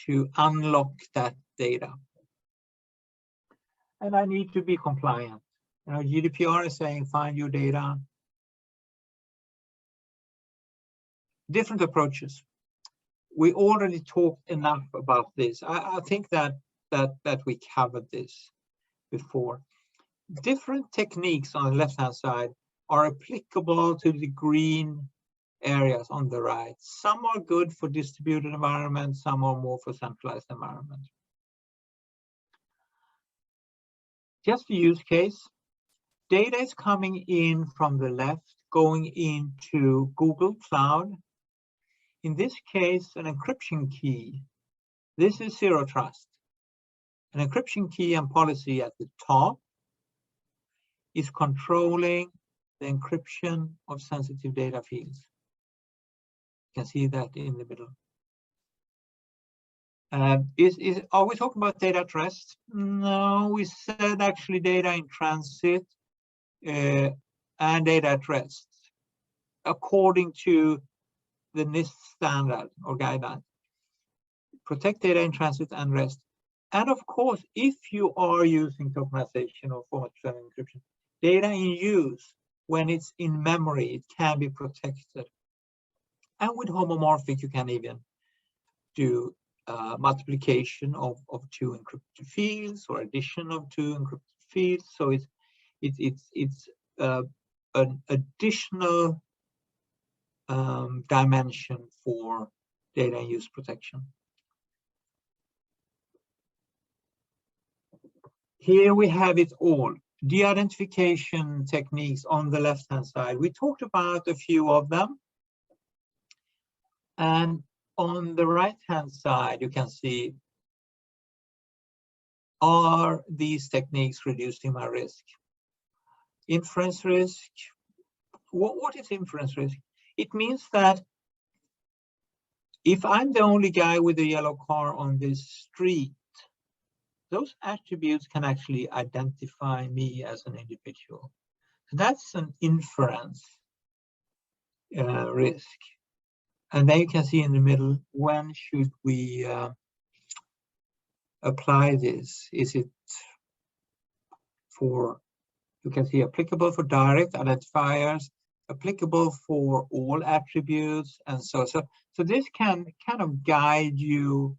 [SPEAKER 2] to unlock that data. And I need to be compliant. You know, GDPR is saying find your data. Different approaches. We already talked enough about this. I think that we covered this before. Different techniques on the left-hand side are applicable to the green areas on the right. Some are good for distributed environments, some are more for centralized environments. Just a use case. Data is coming in from the left, going into Google Cloud. In this case, an encryption key. This is zero trust. An encryption key and policy at the top is controlling the encryption of sensitive data fields. You can see that in the middle. Are we talking about data at rest? No, we said actually data in transit and data at rest, according to the Nist standard or guideline. Protect data in transit and rest. And of course, if you are using tokenization or format-preserving encryption, data in use, when it's in memory, it can be protected. And with homomorphic, you can even do multiplication of two encrypted fields or addition of two encrypted fields. So it's an additional dimension for data in use protection. Here we have it all. De-identification techniques on the left-hand side. We talked about a few of them. And on the right-hand side, you can see, are these techniques reducing my risk? Inference risk. What is inference risk? It means that if I'm the only guy with a yellow car on this street, those attributes can actually identify me as an individual. So that's an inference risk. And then you can see in the middle, when should we apply this? Is it for, you can see applicable for direct identifiers, applicable for all attributes, and so this can kind of guide you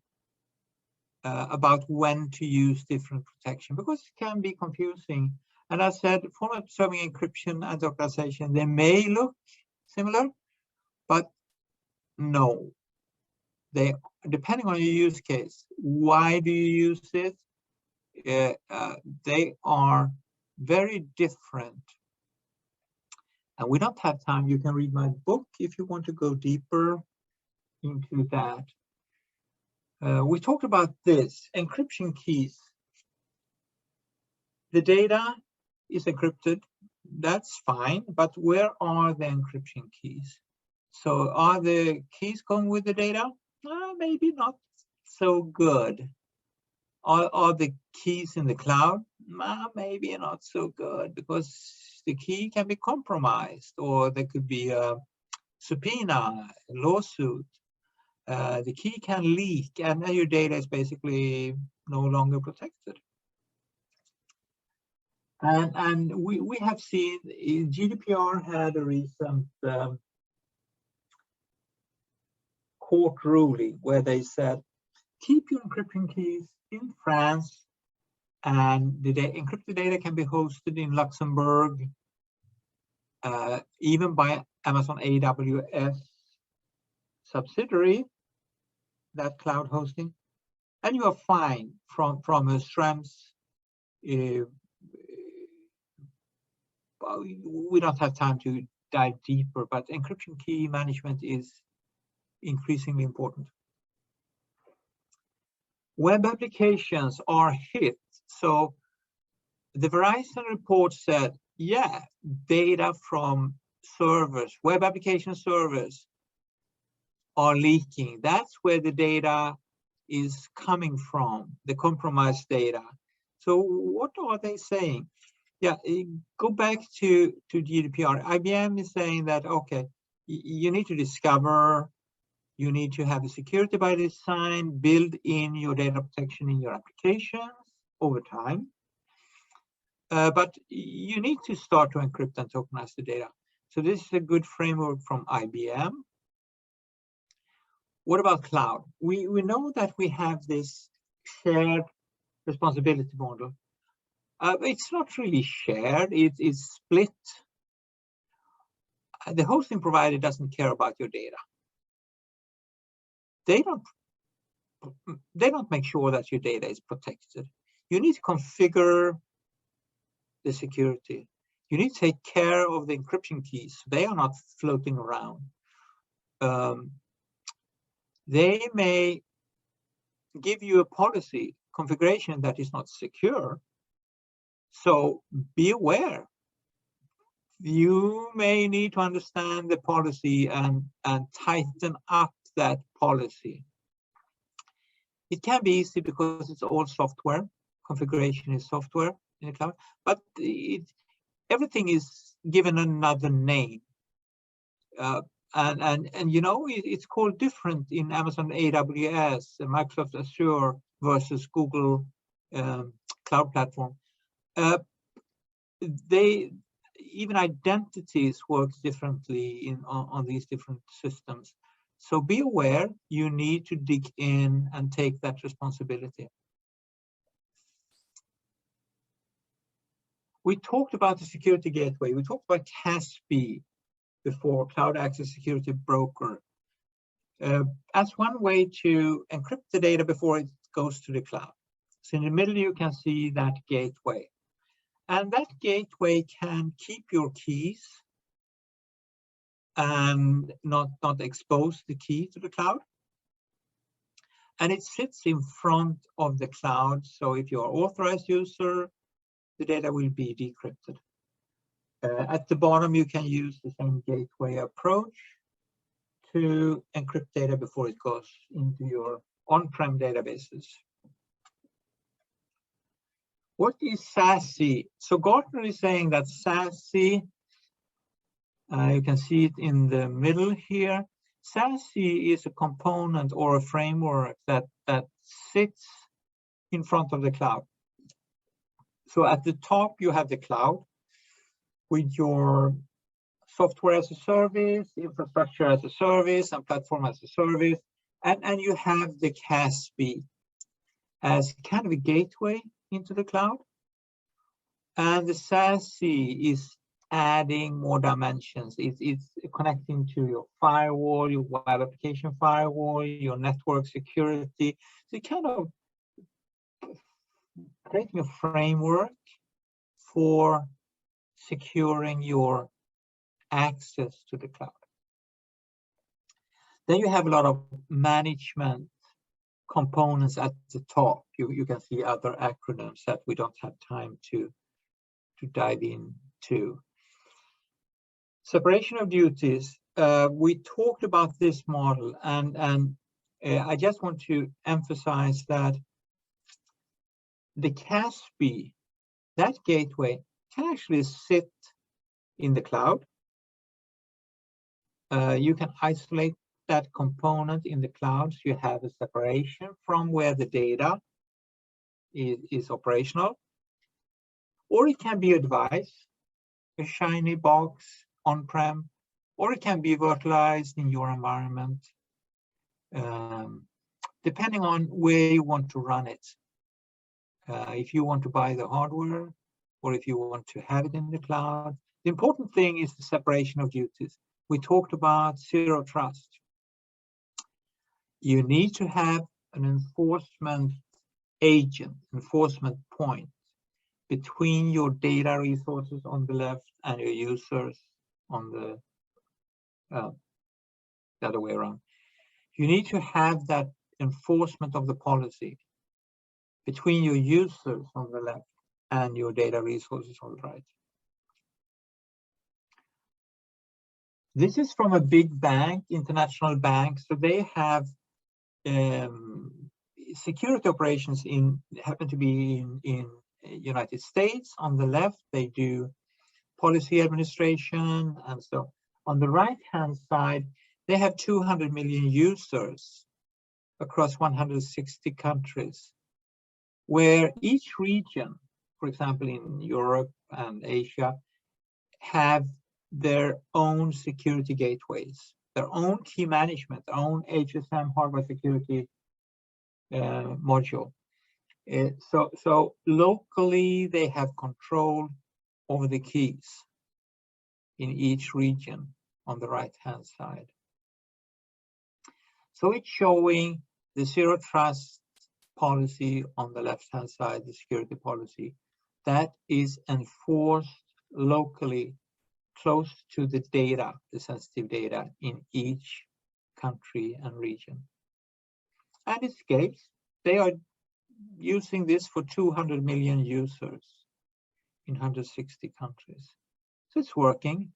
[SPEAKER 2] about when to use different protection, because it can be confusing. And I said, format-preserving encryption and tokenization, they may look similar, but no. They, depending on your use case, why do you use it? They are very different. And we don't have time. You can read my book if you want to go deeper into that. We talked about this, encryption keys. The data is encrypted, that's fine, but where are the encryption keys? So are the keys going with the data? Maybe not so good. Are the keys in the cloud? Maybe not so good, because the key can be compromised, or there could be a subpoena, a lawsuit. the key can leak, and then your data is basically no longer protected. And we have seen GDPR had a recent court ruling where they said, keep your encryption keys in France, and the encrypted data can be hosted in Luxembourg, even by Amazon AWS subsidiary, that cloud hosting, and you are fine from a Schrems. Well, we don't have time to dive deeper, but encryption key management is increasingly important. Web applications are hit. So the Verizon report said, yeah, data from servers, web application servers are leaking. That's where the data is coming from, the compromised data. So what are they saying? Yeah, go back to GDPR. IBM is saying that, okay, you need to discover, you need to have a security by design, build in your data protection in your applications over time. But you need to start to encrypt and tokenize the data. So this is a good framework from IBM. What about cloud? We know that we have this shared responsibility model. It's not really shared, it's split. The hosting provider doesn't care about your data. They don't make sure that your data is protected. You need to configure the security. You need to take care of the encryption keys. They are not floating around. They may give you a policy configuration that is not secure. So be aware. You may need to understand the policy and tighten up that policy. It can be easy because it's all software. Configuration is software in the cloud, but everything is given another name. And you know, it's called different in Amazon AWS, Microsoft Azure versus Google Cloud Platform. Even identities work differently on these different systems. So be aware, you need to dig in and take that responsibility. We talked about the security gateway. We talked about CASB before, Cloud Access Security Broker, as one way to encrypt the data before it goes to the cloud. So in the middle, you can see that gateway. And that gateway can keep your keys and not expose the key to the cloud. And it sits in front of the cloud. So if you're an authorized user, the data will be decrypted. At the bottom, you can use the same gateway approach to encrypt data before it goes into your on-prem databases. What is SASE? So Gartner is saying that SASE, you can see it in the middle here. SASE is a component or a framework that sits in front of the cloud. So at the top, you have the cloud with your software as a service, infrastructure as a service, and platform as a service. And you have the CASB as kind of a gateway into the cloud. And the SASE is adding more dimensions. It's connecting to your firewall, your web application firewall, your network security. So it kind of creating a framework for securing your access to the cloud. Then you have a lot of management components at the top. You can see other acronyms that we don't have time to dive into. Separation of duties. We talked about this model, and I just want to emphasize that the CASB, that gateway, can actually sit in the cloud. You can isolate that component in the cloud, so you have a separation from where the data is operational. Or it can be a device, a shiny box on-prem, or it can be virtualized in your environment, depending on where you want to run it. If you want to buy the hardware, or if you want to have it in the cloud. The important thing is the separation of duties. We talked about zero trust. You need to have an enforcement agent, enforcement point between your data resources on the left and your users on the other way around. You need to have that enforcement of the policy between your users on the left and your data resources on the right. This is from a big bank, international bank. So they have security operations happen to be in United States. On the left, they do policy administration. And so on the right-hand side, they have 200 million users across 160 countries, where each region, for example, in Europe and Asia, have their own security gateways, their own key management, their own HSM hardware security module. So locally, they have control over the keys in each region on the right-hand side. So it's showing the zero trust policy on the left-hand side, the security policy, that is enforced locally close to the data, the sensitive data in each country and region. And it scales. They are using this for 200 million users in 160 countries. So it's working.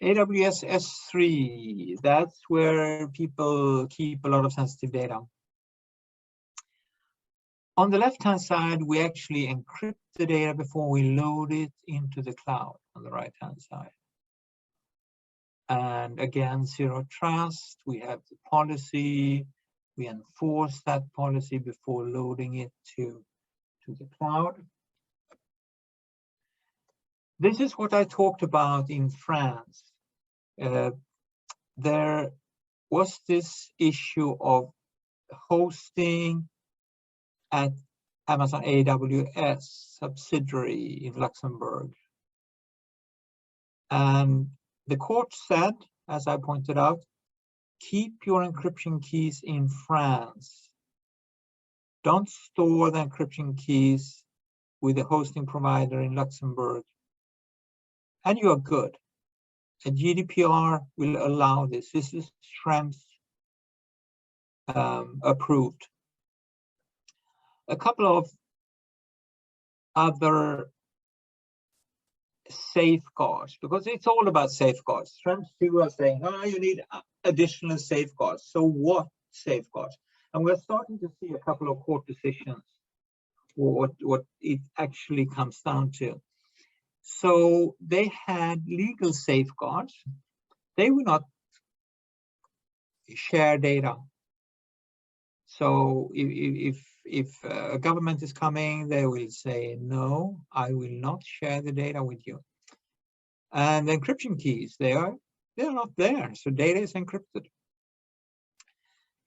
[SPEAKER 2] AWS S3, that's where people keep a lot of sensitive data. On the left-hand side, we actually encrypt the data before we load it into the cloud on the right-hand side. And again, zero trust, we have the policy, we enforce that policy before loading it to the cloud. This is what I talked about in France. There was this issue of hosting at Amazon AWS subsidiary in Luxembourg. And the court said, as I pointed out, keep your encryption keys in France. Don't store the encryption keys with the hosting provider in Luxembourg. And you are good. And GDPR will allow this. This is Schrems approved. A couple of other safeguards, because it's all about safeguards. Schrems 2 are saying, oh, you need additional safeguards. So what safeguards? And we're starting to see a couple of court decisions, what it actually comes down to. So they had legal safeguards. They will not share data. So if a government is coming, they will say, no, I will not share the data with you. And the encryption keys, they're not there. So data is encrypted.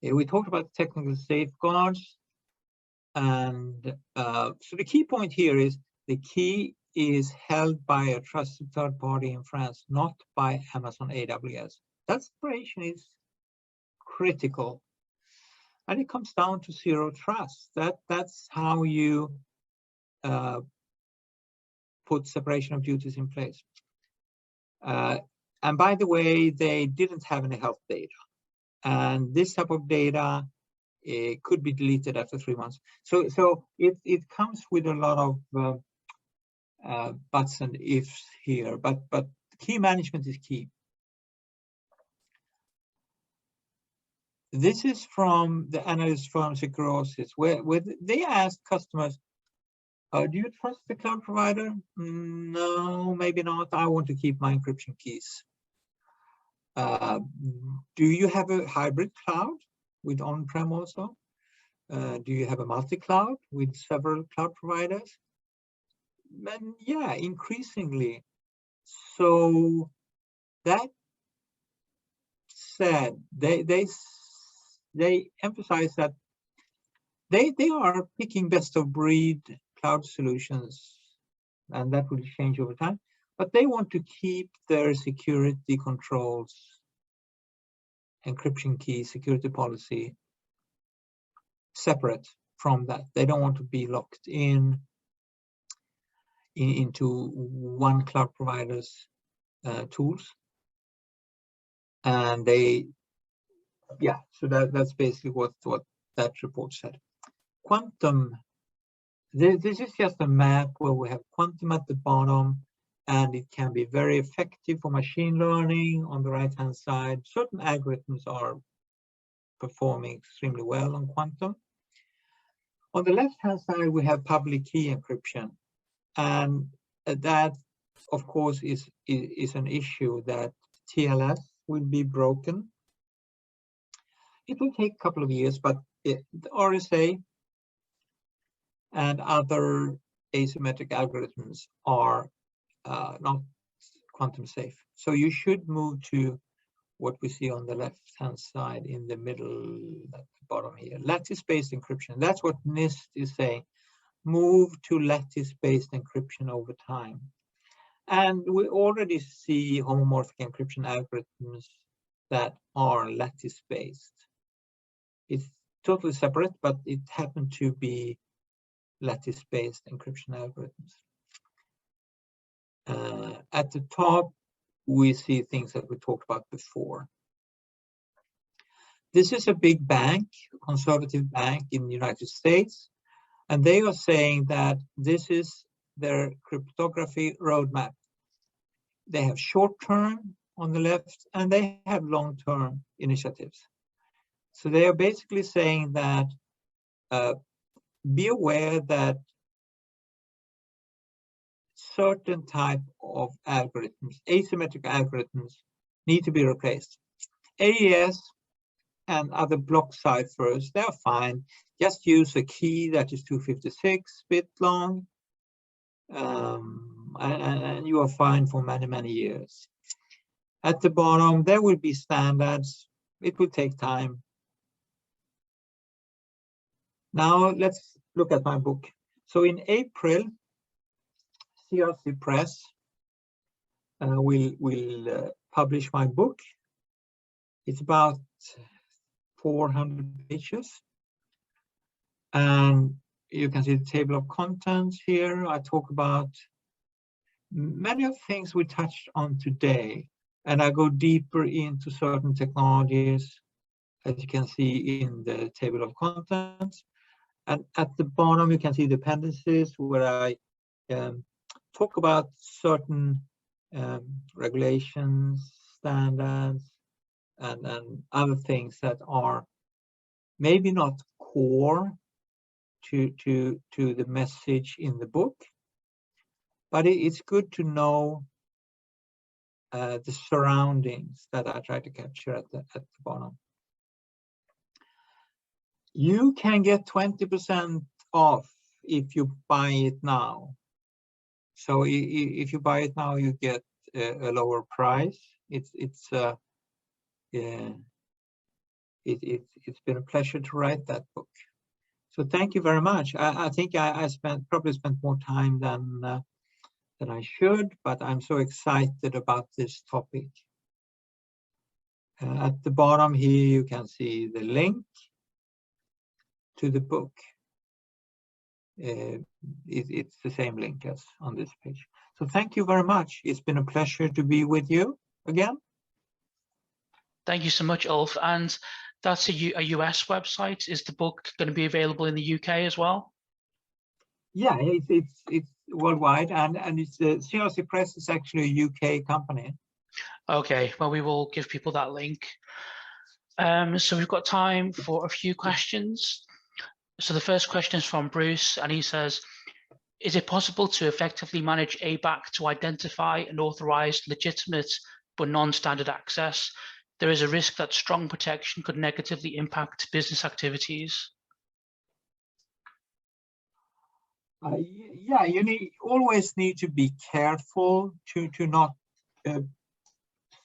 [SPEAKER 2] We talked about technical safeguards. And so the key point here is the key is held by a trusted third party in France, not by Amazon AWS. That separation is critical. And it comes down to zero trust. That's how you put separation of duties in place. And by the way, they didn't have any health data. And this type of data could be deleted after 3 months. So it comes with a lot of buts and ifs here, but key management is key. This is from the analyst firm SecureIT, where they asked customers, do you trust the cloud provider? No, maybe not. I want to keep my encryption keys. Do you have a hybrid cloud with on-prem also? Do you have a multi-cloud with several cloud providers? And yeah, increasingly. So that said, they emphasize that they are picking best of breed cloud solutions, and that will change over time. But they want to keep their security controls, encryption key, security policy separate from that. They don't want to be locked into one cloud provider's tools. And so that's basically what that report said. Quantum, this is just a map where we have quantum at the bottom, and it can be very effective for machine learning on the right-hand side. Certain algorithms are performing extremely well on quantum. On the left-hand side, we have public key encryption. And that, of course, is an issue that TLS will be broken. It will take a couple of years, but the RSA and other asymmetric algorithms are not quantum safe. So you should move to what we see on the left-hand side in the middle at the bottom here, lattice-based encryption. That's what Nist is saying. Move to lattice-based encryption over time. And we already see homomorphic encryption algorithms that are lattice-based. It's totally separate, but it happened to be lattice-based encryption algorithms. At the top, we see things that we talked about before. This is a big bank, conservative bank in the United States, and they are saying that this is their cryptography roadmap. They have short-term on the left, and they have long-term initiatives. So they are basically saying that be aware that certain type of algorithms, asymmetric algorithms, need to be replaced. AES and other block ciphers, they're fine. Just use a key that is 256 bit long, and you are fine for many, many years. At the bottom, there will be standards. It will take time. Now let's look at my book. So in April, CRC Press will publish my book. It's about 400 pages. And you can see the table of contents here. I talk about many of the things we touched on today. And I go deeper into certain technologies, as you can see in the table of contents. And at the bottom, you can see dependencies where I talk about certain regulations, standards, and other things that are maybe not core to the message in the book, but it's good to know the surroundings that I try to capture at the bottom. You can get 20% off if you buy it now. So if you buy it now, you get a lower price. It's been a pleasure to write that book. So thank you very much. I think I probably spent more time than I should, but I'm so excited about this topic. At the bottom here, you can see the link to the book. It's the same link as on this page. So thank you very much. It's been a pleasure to be with you again.
[SPEAKER 3] Thank you so much, Ulf. And that's a US website. Is the book going to be available in the UK as well?
[SPEAKER 2] Yeah, it's worldwide, and it's CRC Press is actually a UK company.
[SPEAKER 3] Okay, well, we will give people that link. So we've got time for a few questions. So the first question is from Bruce, and he says, is it possible to effectively manage Abac to identify and authorize legitimate but non-standard access, there is a risk that strong protection could negatively impact business activities?
[SPEAKER 2] Yeah, you always need to be careful to not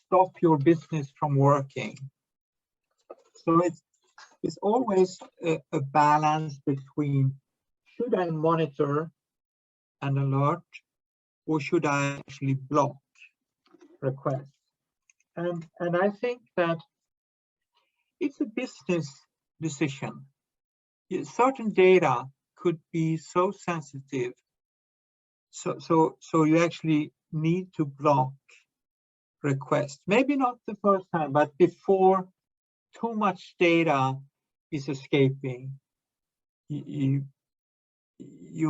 [SPEAKER 2] stop your business from working. So it's always a balance between, should I monitor and alert, or should I actually block requests? And I think that it's a business decision. Certain data could be so sensitive, so you actually need to block requests. Maybe not the first time, but before too much data is escaping, you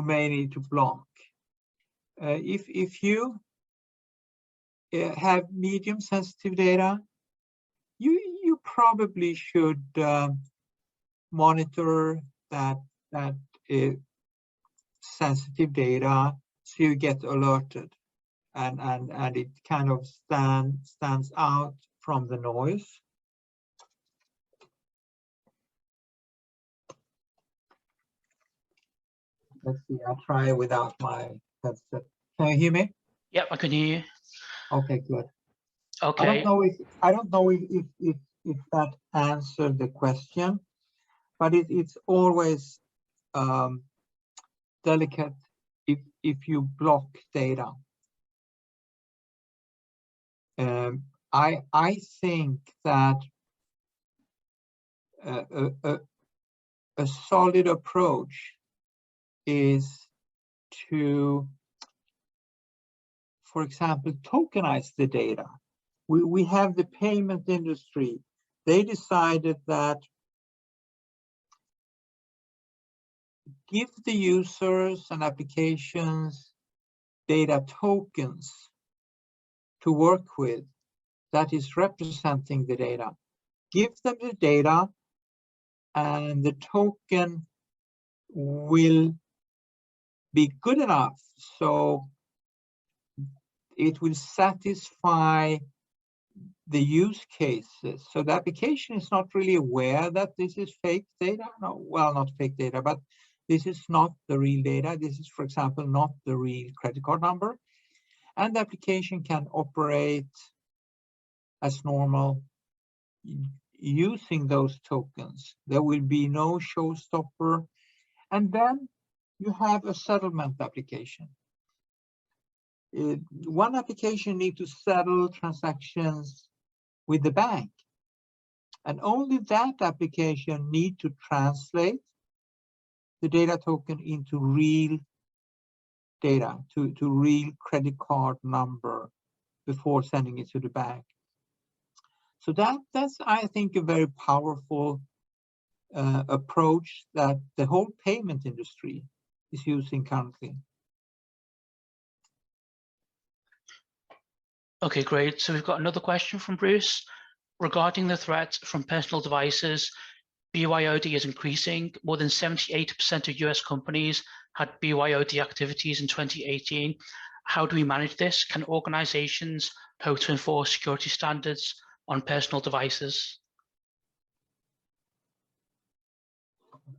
[SPEAKER 2] may need to block. If you have medium sensitive data, you probably should monitor that sensitive data so you get alerted, and it kind of stands out from the noise. Let's see, I'll try without my headset. Can you hear me?
[SPEAKER 3] Yep, I can hear you.
[SPEAKER 2] Okay, good.
[SPEAKER 3] Okay.
[SPEAKER 2] I don't know if that answered the question, but it's always delicate if you block data. I think that a solid approach is to, for example, tokenize the data. We have the payment industry. They decided that give the users and applications data tokens to work with that is representing the data. Give them the data, and the token will be good enough so it will satisfy the use cases. So the application is not really aware that this is fake data. No, well, not fake data, but this is not the real data. This is, for example, not the real credit card number. And the application can operate as normal using those tokens. There will be no showstopper. And then you have a settlement application. One application needs to settle transactions with the bank, and only that application needs to translate the data token into real data, to real credit card number before sending it to the bank. So that's, I think, a very powerful approach that the whole payment industry is using currently.
[SPEAKER 3] Okay, great. So we've got another question from Bruce. Regarding the threat from personal devices, BYOD is increasing. More than 78% of US companies had BYOD activities in 2018. How do we manage this? Can organizations hope to enforce security standards on personal devices?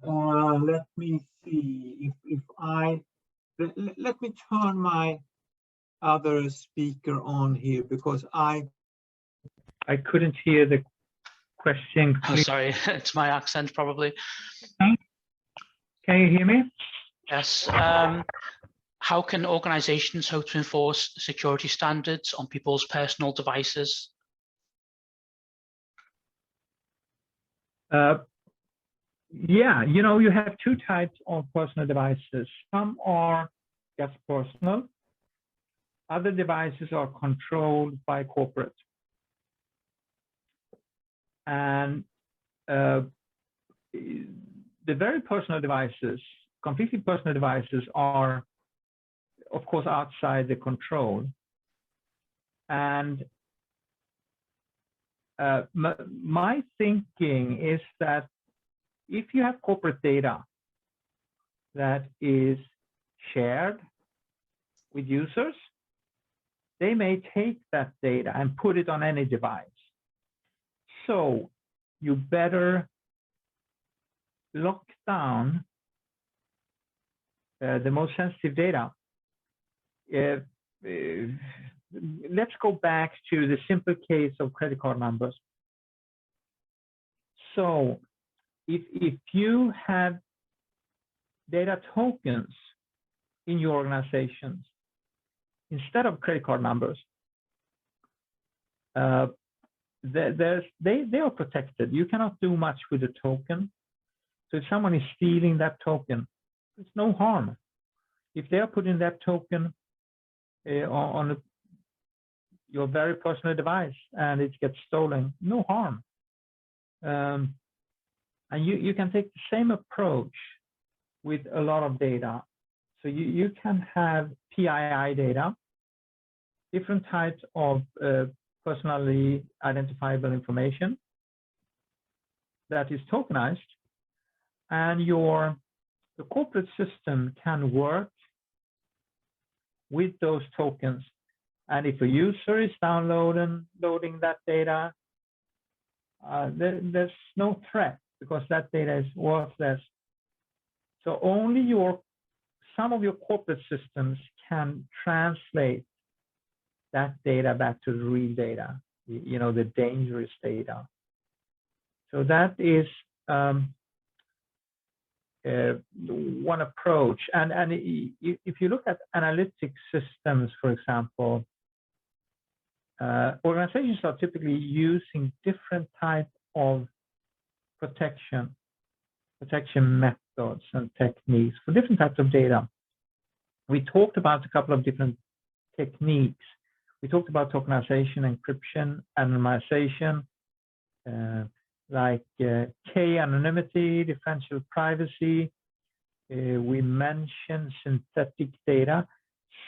[SPEAKER 2] Let me see let me turn my other speaker on here, because I couldn't hear the question.
[SPEAKER 3] Oh, sorry, it's my accent probably.
[SPEAKER 2] Can you hear me?
[SPEAKER 3] Yes. How can organizations hope to enforce security standards on people's personal devices?
[SPEAKER 4] Yeah, you have two types of personal devices. Some are just personal. Other devices are controlled by corporate. And the very personal devices, completely personal devices, are, of course, outside the control. And my thinking is that if you have corporate data that is shared with users, they may take that data and put it on any device. So you better lock down the most sensitive data. Let's go back to the simple case of credit card numbers. So if you have data tokens in your organizations instead of credit card numbers, they are protected. You cannot do much with the token. So if someone is stealing that token, there's no harm. If they are putting that token on your very personal device and it gets stolen, no harm. And you can take the same approach with a lot of data. So you can have PII data, different types of personally identifiable information that is tokenized, and the corporate system can work with those tokens. And if a user is loading that data, there's no threat because that data is worthless. So only some of your corporate systems can translate that data back to the real data, the dangerous data. So that is one approach. And if you look at analytic systems, for example, organizations are typically using different types of protection methods and techniques for different types of data. We talked about a couple of different techniques. We talked about tokenization, encryption, anonymization, like K-anonymity, defensible privacy. We mentioned synthetic data.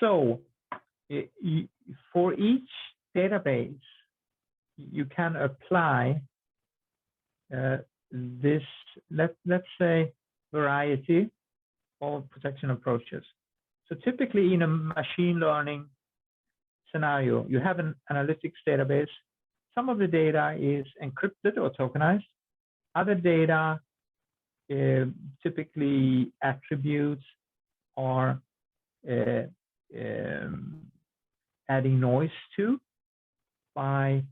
[SPEAKER 4] So for each database, you can apply this, let's say, variety of protection approaches. So typically in a machine learning scenario, you have an analytics database. Some of the data is encrypted or tokenized. Other data, typically attributes, are adding noise to by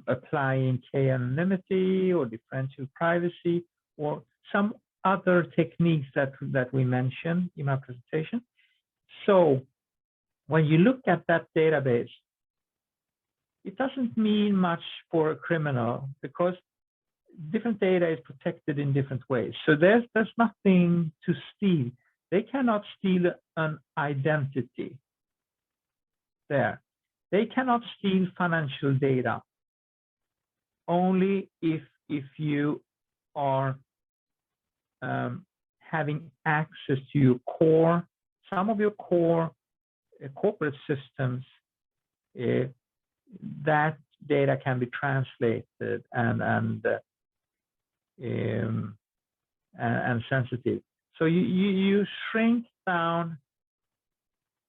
[SPEAKER 4] applying K-anonymity or differential privacy or some other techniques that we mentioned in my presentation. So when you look at that database, it doesn't mean much for a criminal because different data is protected in different ways. So there's nothing to steal. They cannot steal an identity there. They cannot steal financial data. Only if you are having access to your core, some of your core corporate systems, that data can be translated and sensitive. So you shrink down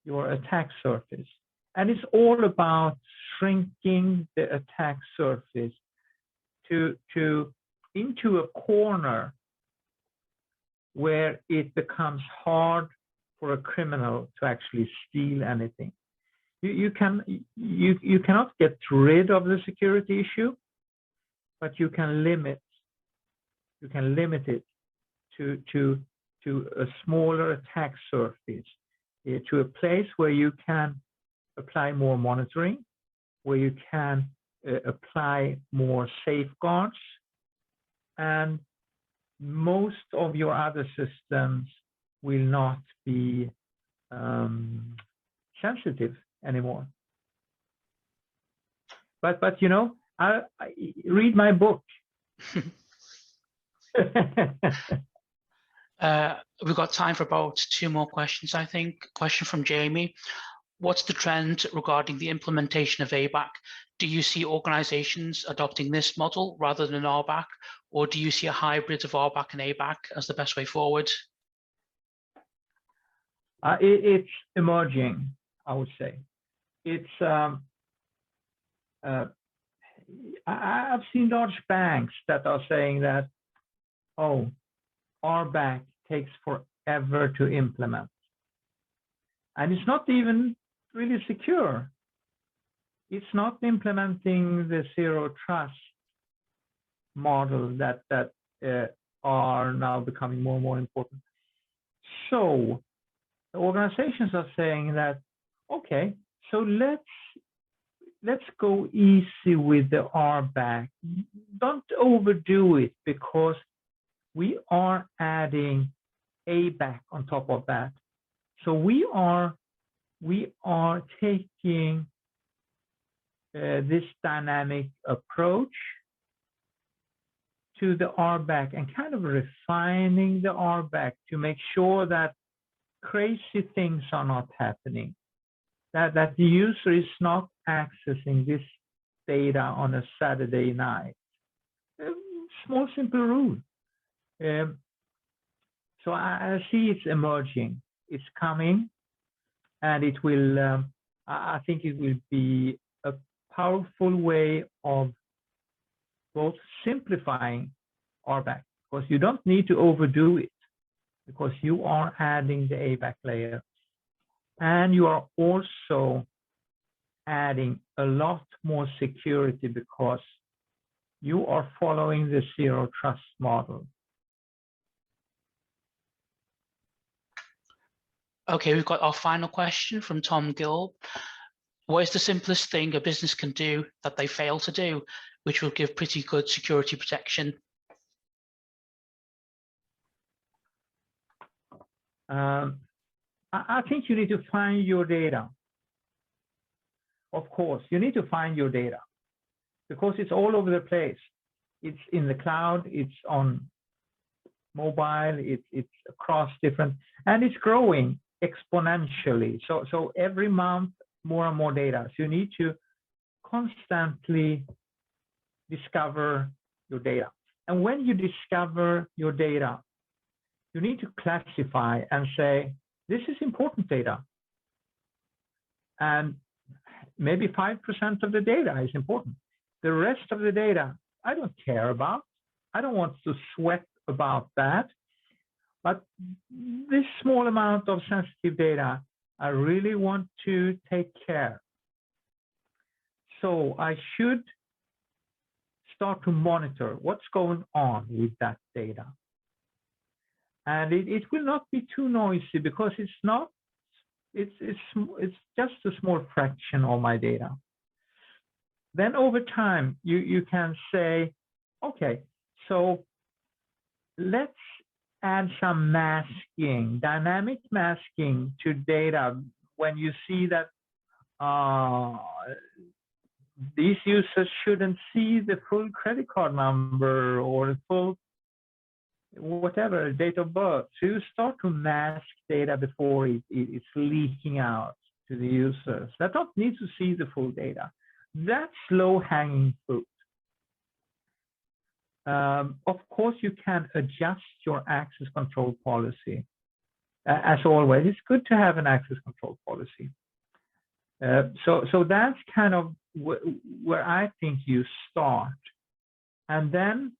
[SPEAKER 4] your attack surface, and it's all about shrinking the attack surface into a corner where it becomes hard for a criminal to actually steal anything. You cannot get rid of the security issue, but you can limit it to a smaller attack surface, to a place where you can apply more monitoring, where you can apply more safeguards, and most of your other systems will not be sensitive anymore. But I read my book.
[SPEAKER 3] We've got time for about 2 more questions, I think. Question from Jamie. What's the trend regarding the implementation of Abac? Do you see organizations adopting this model rather than Abac, or do you see a hybrid of Abac and Abac as the best way forward?
[SPEAKER 4] It's emerging, I would say. it's I've seen large banks that are saying that, oh, Abac takes forever to implement, and it's not even really secure. It's not implementing the zero trust model that are now becoming more and more important. So the organizations are saying that, okay, so let's go easy with the Abac. Don't overdo it, because we are adding Abac on top of that. So we are taking this dynamic approach to the Abac and kind of refining the Abac to make sure that crazy things are not happening, that the user is not accessing this data on a Saturday night. Small, simple rule. So I see it's emerging, it's coming, and it will, I think it will be a powerful way of both simplifying Abac, because you don't need to overdo it, because you are adding the Abac layer, and you are also adding a lot more security because you are following the zero trust model.
[SPEAKER 3] Okay, we've got our final question from Tom Gill. What is the simplest thing a business can do that they fail to do, which will give pretty good security protection?
[SPEAKER 4] I think you need to find your data. Of course, you need to find your data, because it's all over the place. It's in the cloud, it's on mobile, it's across different, and it's growing exponentially. So every month, more and more data. So you need to constantly discover your data. And when you discover your data, you need to classify and say, this is important data. And maybe 5% of the data is important. The rest of the data, I don't care about. I don't want to sweat about that. But this small amount of sensitive data, I really want to take care. So I should start to monitor what's going on with that data. And it will not be too noisy, because it's just a small fraction of my data. Then over time, you can say, okay, so let's add some masking, dynamic masking to data when you see that these users shouldn't see the full credit card number or the full whatever date of birth. So you start to mask data before it's leaking out to the users that don't need to see the full data. That's low-hanging fruit. Of course, you can adjust your access control policy. As always, it's good to have an access control policy. So that's kind of where I think you start. And then,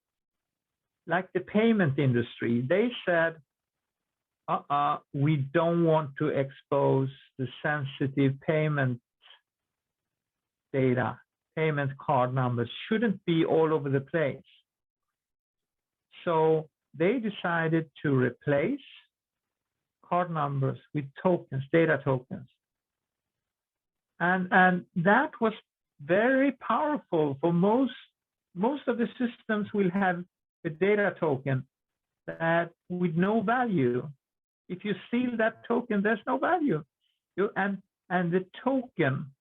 [SPEAKER 4] like the payment industry, they said, we don't want to expose the sensitive payment data. Payment card numbers shouldn't be all over the place. So they decided to replace card numbers with tokens, data tokens. And that was very powerful. For most of the systems will have a data token that with no value. If you steal that token, there's no value. And the token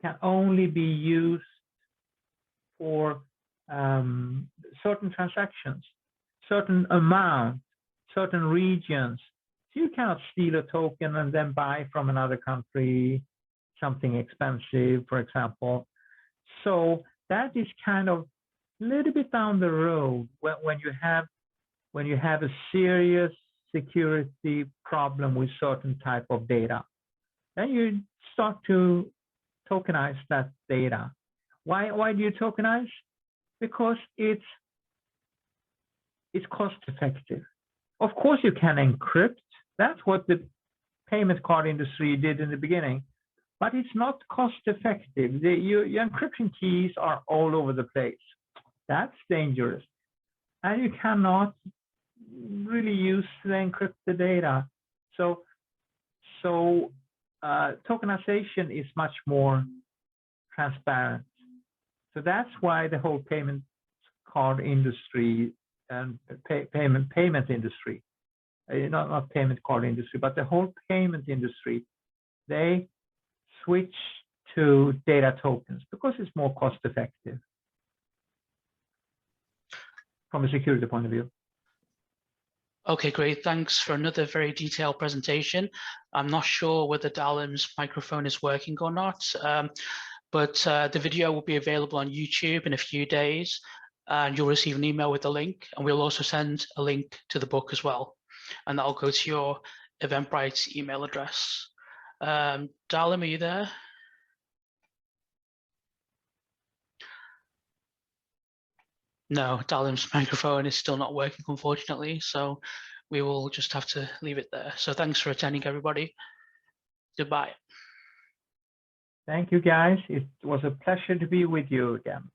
[SPEAKER 4] can only be used for certain transactions, certain amount, certain regions. So you cannot steal a token and then buy from another country something expensive, for example. So that is kind of a little bit down the road when you have a serious security problem with certain type of data. Then you start to tokenize that data. Why do you tokenize? Because it's cost effective. Of course, you can encrypt. That's what the payment card industry did in the beginning, but it's not cost effective. Your encryption keys are all over the place. That's dangerous. And you cannot really use the encrypted data. So tokenization is much more transparent. So that's why the whole payment card industry and payment industry, not payment card industry, but the whole payment industry, they switch to data tokens because it's more cost effective from a security point of view.
[SPEAKER 3] Okay, great. Thanks for another very detailed presentation. I'm not sure whether Dalim's microphone is working or not, but the video will be available on YouTube in a few days, and you'll receive an email with the link, and we'll also send a link to the book as well, and that'll go to your Eventbrite email address. Dalim, are you there? No, Dalim's microphone is still not working, unfortunately, so we will just have to leave it there. So thanks for attending, everybody. Goodbye.
[SPEAKER 4] Thank you, guys. It was a pleasure to be with you again.